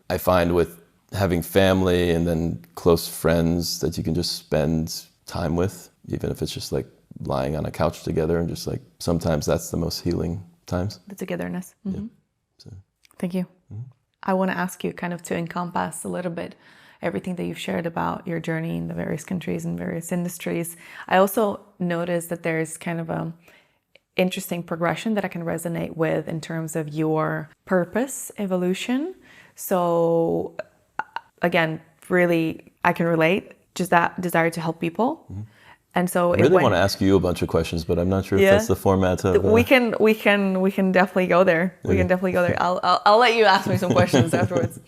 I find with having family and then close friends that you can just spend time with, even if it's just like lying on a couch together and just like, sometimes that's the most healing times. The togetherness. Mm-hmm. Yeah. So. Thank you. Mm-hmm. I want to ask you kind of to encompass a little bit everything that you've shared about your journey in the various countries and various industries. I also noticed that there's kind of a interesting progression that I can resonate with in terms of your purpose evolution. So again, really, I can relate, just that desire to help people. Mm-hmm. And so I really want to ask you a bunch of questions, but I'm not sure if that's the format of. We can definitely go there. We can definitely go there. I'll let you ask me some questions afterwards.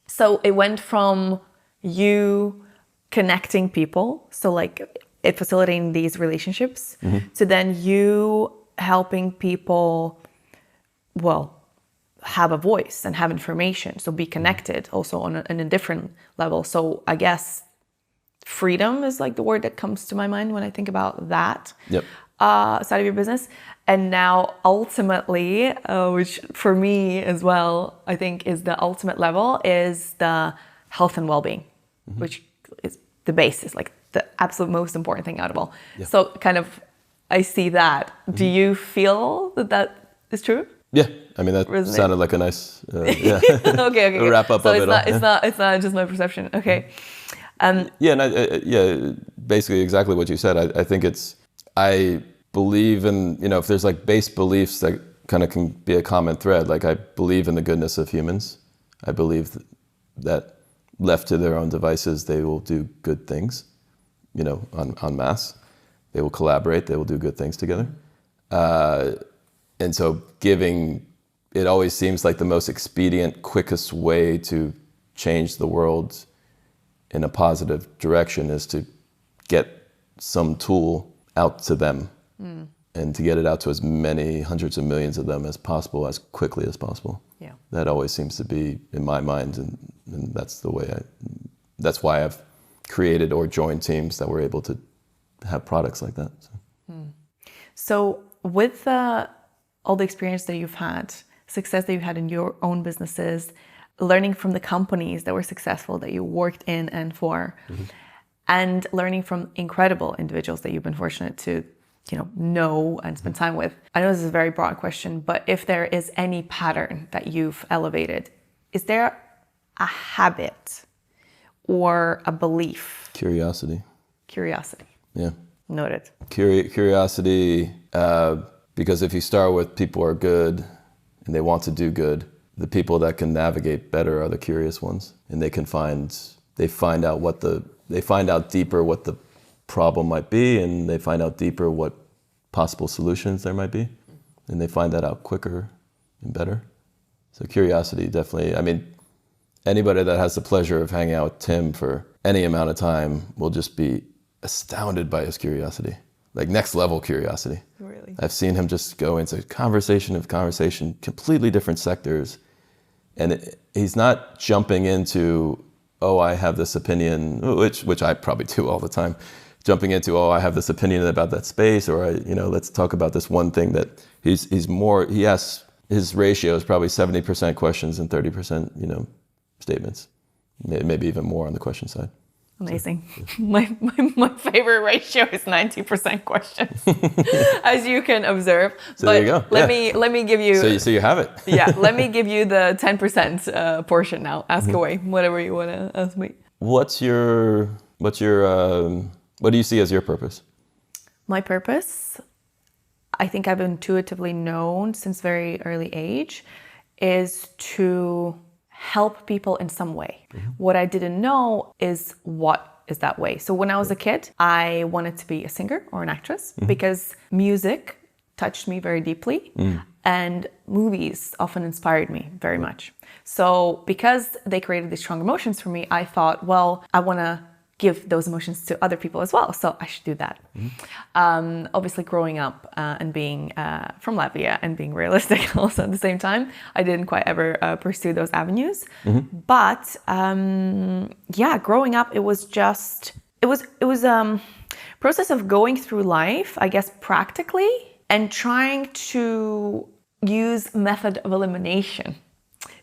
So it went from you connecting people, so like it facilitating these relationships, mm-hmm. to then you helping people, have a voice and have information, so be connected also on a different level. So I guess freedom is like the word that comes to my mind when I think about that side of your business. And now ultimately, which for me as well, I think is the ultimate level, is the health and well-being, mm-hmm. which is the basis, like the absolute most important thing out of all. Yeah. So kind of, I see that. Mm-hmm. Do you feel that is true? Yeah, I mean that sounded like a nice okay. wrap up so of it. It's not just my perception. Okay. Basically exactly what you said. I think I believe in, if there's like base beliefs that kind of can be a common thread. Like I believe in the goodness of humans. I believe that left to their own devices, they will do good things, en masse. They will collaborate. They will do good things together. And so giving, it always seems like the most expedient, quickest way to change the world in a positive direction is to get some tool out to them and to get it out to as many hundreds of millions of them as possible, as quickly as possible. Yeah. That always seems to be in my mind, and that's the way that's why I've created or joined teams that were able to have products like that. So with all the experience that you've had, success that you've had in your own businesses, learning from the companies that were successful that you worked in and for, mm-hmm. and learning from incredible individuals that you've been fortunate to, know and spend time with. I know this is a very broad question, but if there is any pattern that you've elevated, is there a habit or a belief? Curiosity. Yeah. Noted. Curiosity, because if you start with people are good and they want to do good, the people that can navigate better are the curious ones, and they find out deeper what the problem might be, and they find out deeper what possible solutions there might be, and they find that out quicker and better. So curiosity, definitely. I mean, anybody that has the pleasure of hanging out with Tim for any amount of time will just be astounded by his curiosity, like next level curiosity. Really? I've seen him just go into conversation, completely different sectors. And he's not jumping into, I have this opinion, which I probably do all the time, jumping into, I have this opinion about that space, or let's talk about this one thing that he has, his ratio is probably 70% questions and 30%, statements, maybe even more on the question side. Amazing. So, my favorite ratio is 90% questions, as you can observe. So there you go. Let me give you. So you have it. Yeah. Let me give you the 10% portion now. Ask away whatever you want to ask me. What do you see as your purpose? My purpose, I think I've intuitively known since very early age, is to help people in some way. Mm-hmm. What I didn't know is what is that way. So when I was a kid, I wanted to be a singer or an actress, mm-hmm. because music touched me very deeply, and movies often inspired me very much. So because they created these strong emotions for me, I thought, I want to give those emotions to other people as well. So I should do that. Obviously, growing up and being from Latvia and being realistic also at the same time, I didn't quite ever pursue those avenues. But growing up, it was process of going through life, I guess, practically, and trying to use method of elimination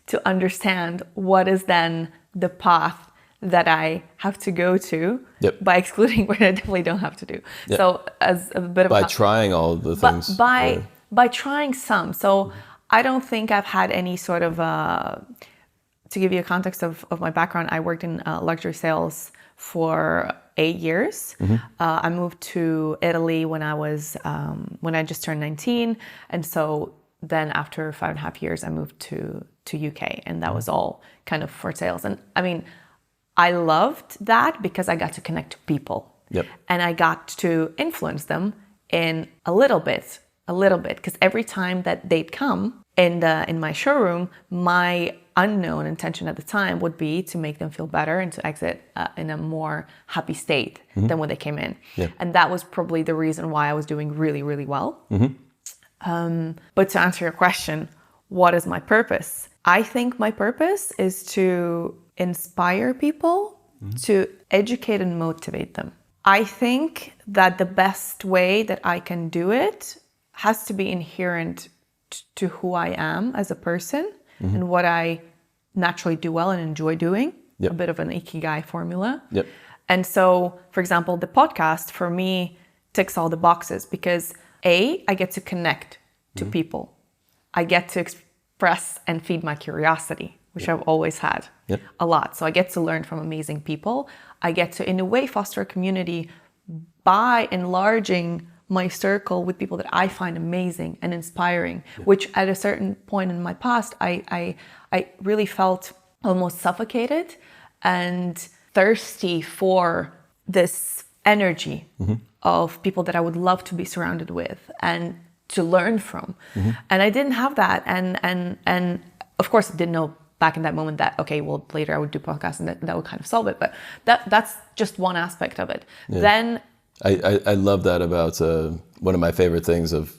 to understand what is then the path that I have to go to by excluding what I definitely don't have to do. So as a bit of by trying all the things. By trying some. So I don't think I've had any sort of, to give you a context of my background, I worked in luxury sales for 8 years. I moved to Italy when I just turned 19. And so then after 5.5 years, I moved to UK, and that was all kind of for sales. And I mean, I loved that because I got to connect to people and I got to influence them in a little bit, because every time that they'd come in my showroom, my unknown intention at the time would be to make them feel better and to exit in a more happy state than when they came in. And that was probably the reason why I was doing really, really well. But to answer your question, what is my purpose? I think my purpose is to inspire people, to educate and motivate them. I think that the best way that I can do it has to be inherent to who I am as a person and what I naturally do well and enjoy doing, a bit of an ikigai formula. And so, for example, the podcast for me ticks all the boxes because I get to connect to people. I get to express and feed my curiosity, which I've always had a lot. So I get to learn from amazing people. I get to, in a way, foster a community by enlarging my circle with people that I find amazing and inspiring, which at a certain point in my past, I really felt almost suffocated and thirsty for this energy of people that I would love to be surrounded with and to learn from. And I didn't have that. And of course, I didn't know back in that moment that, okay, well, later I would do podcasts and that would kind of solve it. But that's just one aspect of it. Then I love that about one of my favorite things of,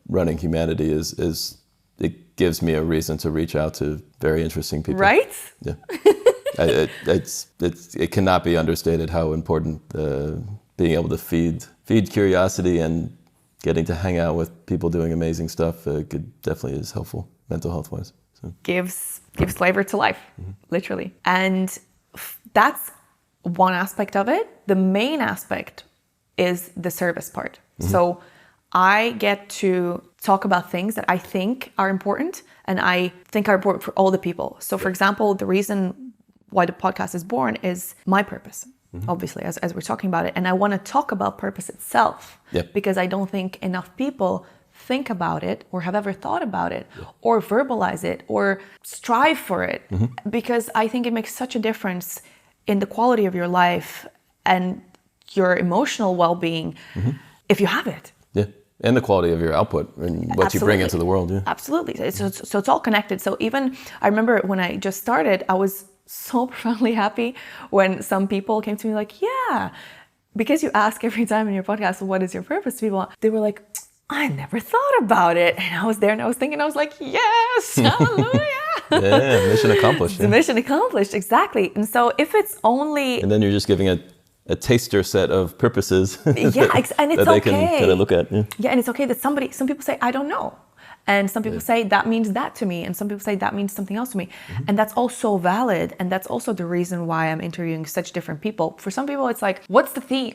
running humanity is it gives me a reason to reach out to very interesting people. Right? Yeah. It cannot be understated how important being able to feed curiosity and getting to hang out with people doing amazing stuff definitely is helpful mental health wise. So. Gives flavor to life, literally. And that's one aspect of it. The main aspect is the service part. So I get to talk about things that I think are important and I think are important for all the people. So for example, the reason why the podcast is born is my purpose, obviously, as we're talking about it. And I want to talk about purpose itself because I don't think enough people think about it or have ever thought about it or verbalize it or strive for it, because I think it makes such a difference in the quality of your life and your emotional well-being if you have it. And the quality of your output and what you bring into the world. Absolutely. So it's all connected. So even I remember when I just started, I was so profoundly happy when some people came to me like, because you ask every time in your podcast, what is your purpose to people? They were like, I never thought about it. And I was there and I was thinking, I was like, yes, hallelujah. Mission accomplished. Mission accomplished, exactly. And so if it's only... And then you're just giving a taster set of purposes and it's that they can kind of look at. Yeah, and it's okay that some people say, I don't know. And some people say, that means that to me. And some people say, that means something else to me. And that's also valid. And that's also the reason why I'm interviewing such different people. For some people, it's like, what's the theme?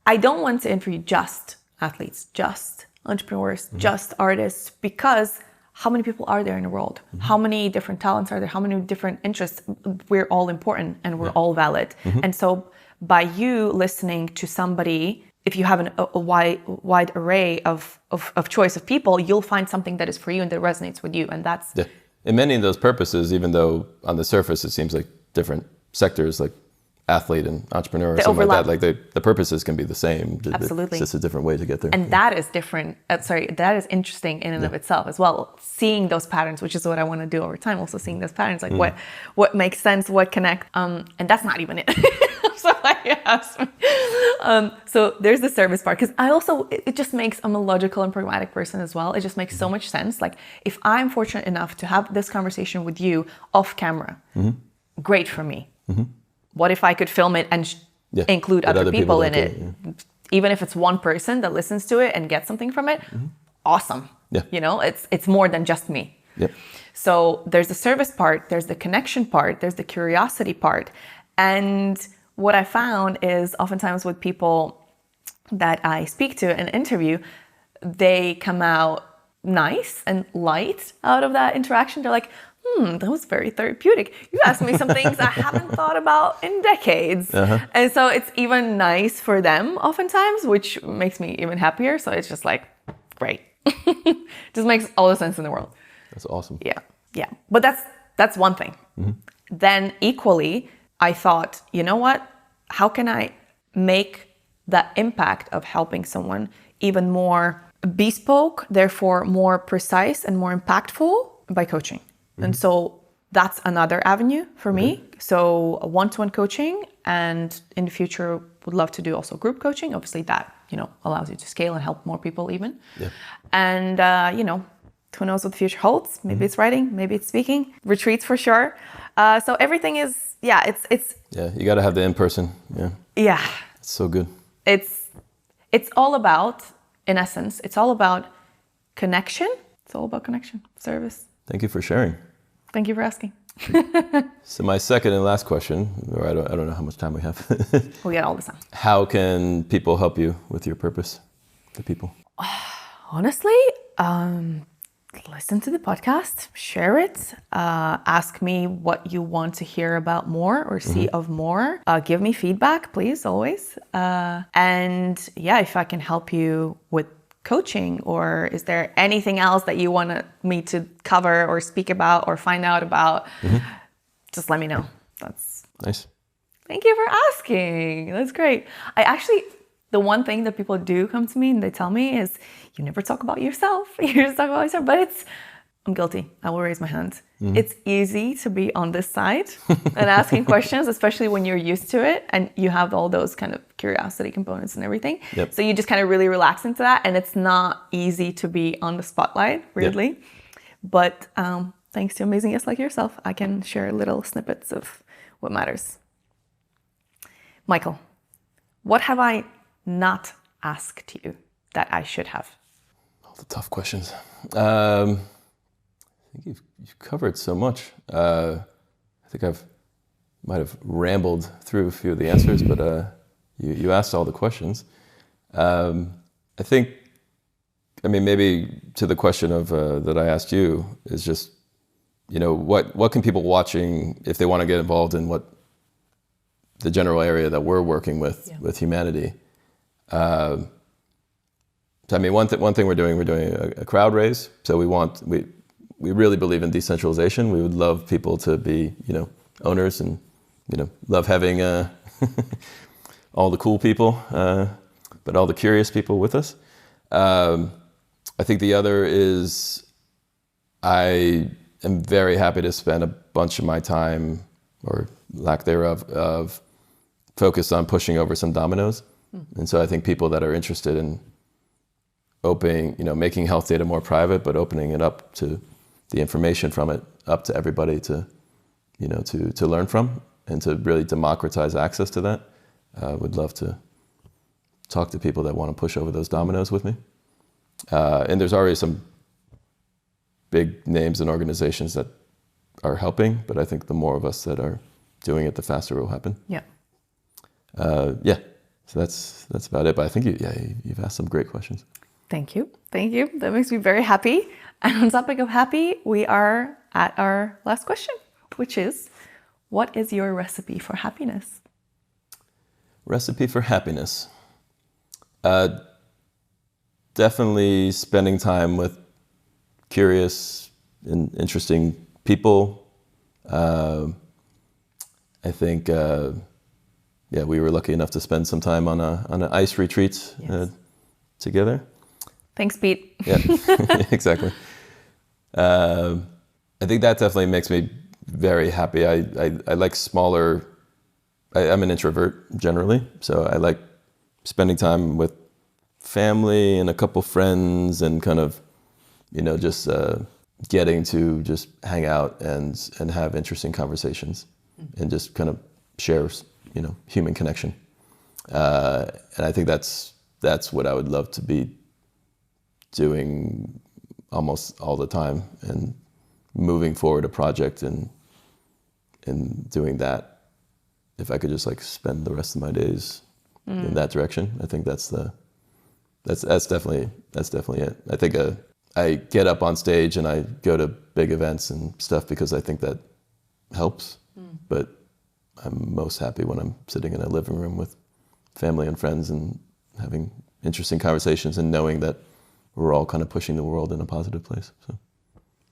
I don't want to interview just athletes, just entrepreneurs, just artists, because how many people are there in the world? How many different talents are there? How many different interests? We're all important and we're all valid. And so by you listening to somebody, if you have a wide array of choice of people, you'll find something that is for you and that resonates with you. And that's... In many of those purposes, even though on the surface it seems like different sectors, like athlete and entrepreneur or The something overlap. like that. Like the purposes can be the same. Absolutely. It's just a different way to get there. And that is different. That is interesting in and of itself as well. Seeing those patterns, which is what I want to do over time. Also seeing those patterns, like what makes sense, what connect. And that's not even it. So I asked. So there's the service part, because it just makes, I'm a logical and pragmatic person as well. It just makes so much sense. Like if I'm fortunate enough to have this conversation with you off camera, great for me. What if I could film it and include other people in it? Even if it's one person that listens to it and gets something from it, awesome. Yeah. You know, it's more than just me. Yep. So there's the service part, there's the connection part, there's the curiosity part. And what I found is oftentimes with people that I speak to and interview, they come out nice and light out of that interaction. They're like, that was very therapeutic. You asked me some things I haven't thought about in decades. And so it's even nice for them oftentimes, which makes me even happier. So it's just like, great. Just makes all the sense in the world. That's awesome. Yeah. But that's one thing. Then equally, I thought, you know what? How can I make the impact of helping someone even more bespoke, therefore more precise and more impactful by coaching? And so that's another avenue for me. So one-to-one coaching, and in the future would love to do also group coaching. Obviously that, allows you to scale and help more people even. Yeah. And, who knows what the future holds? Maybe it's writing, maybe it's speaking, retreats for sure. So everything is, it's. Yeah, you got to have the in-person. Yeah. Yeah. It's so good. It's all about, in essence, it's all about connection. It's all about connection, service. Thank you for sharing. Thank you for asking. So my second and last question, or I don't know how much time we have. We got all the time. How can people help you with your purpose? The people. Honestly, listen to the podcast, share it, ask me what you want to hear about more or see of more. Give me feedback, please, always. And if I can help you with coaching, or is there anything else that you want me to cover or speak about or find out about, just let me know. That's nice. Thank you for asking. That's great. The one thing that people do come to me and they tell me is, you never talk about yourself. You just talk about yourself. But I'm guilty. I will raise my hand. It's easy to be on this side and asking questions, especially when you're used to it and you have all those kind of curiosity components and everything. Yep. So you just kind of really relax into that. And it's not easy to be on the spotlight, weirdly. Yep. But thanks to amazing guests like yourself, I can share little snippets of what matters. Michael, what have I not asked you that I should have? All the tough questions. I think you've covered so much. I think might have rambled through a few of the answers, but you asked all the questions. I think, maybe to the question of that I asked you is just, what can people watching, if they want to get involved in what the general area that we're working with humanity. So one thing we're doing a crowd raise. So we really believe in decentralization. We would love people to be, owners and, love having all the cool people, but all the curious people with us. I think the other is I am very happy to spend a bunch of my time, or lack thereof, of focused on pushing over some dominoes. And so I think people that are interested in making health data more private, but opening it up to the information from it up to everybody to learn from and to really democratize access to that. Would love to talk to people that want to push over those dominoes with me. And there's already some big names and organizations that are helping, but I think the more of us that are doing it, the faster it will happen. Yeah. So that's about it. But I think you've asked some great questions. Thank you. That makes me very happy. And on topic of happy, we are at our last question, which is, what is your recipe for happiness? Recipe for happiness. Definitely spending time with curious and interesting people. I think yeah, we were lucky enough to spend some time on an ice retreat together. Thanks, Pete. Yeah, exactly. I think that definitely makes me very happy. I like smaller. I'm an introvert generally, so I like spending time with family and a couple friends and kind of, just getting to just hang out and have interesting conversations and just kind of share, human connection. And I think that's what I would love to be doing almost all the time, and moving forward a project and doing that. If I could just like spend the rest of my days in that direction, I think that's definitely it. I think I get up on stage and I go to big events and stuff because I think that helps. But I'm most happy when I'm sitting in a living room with family and friends and having interesting conversations and knowing that we're all kind of pushing the world in a positive place. So.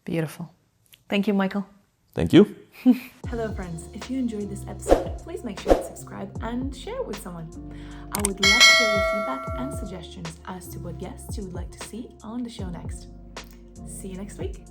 Beautiful. Thank you, Michael. Thank you. Hello, friends. If you enjoyed this episode, please make sure to subscribe and share it with someone. I would love to hear your feedback and suggestions as to what guests you would like to see on the show next. See you next week.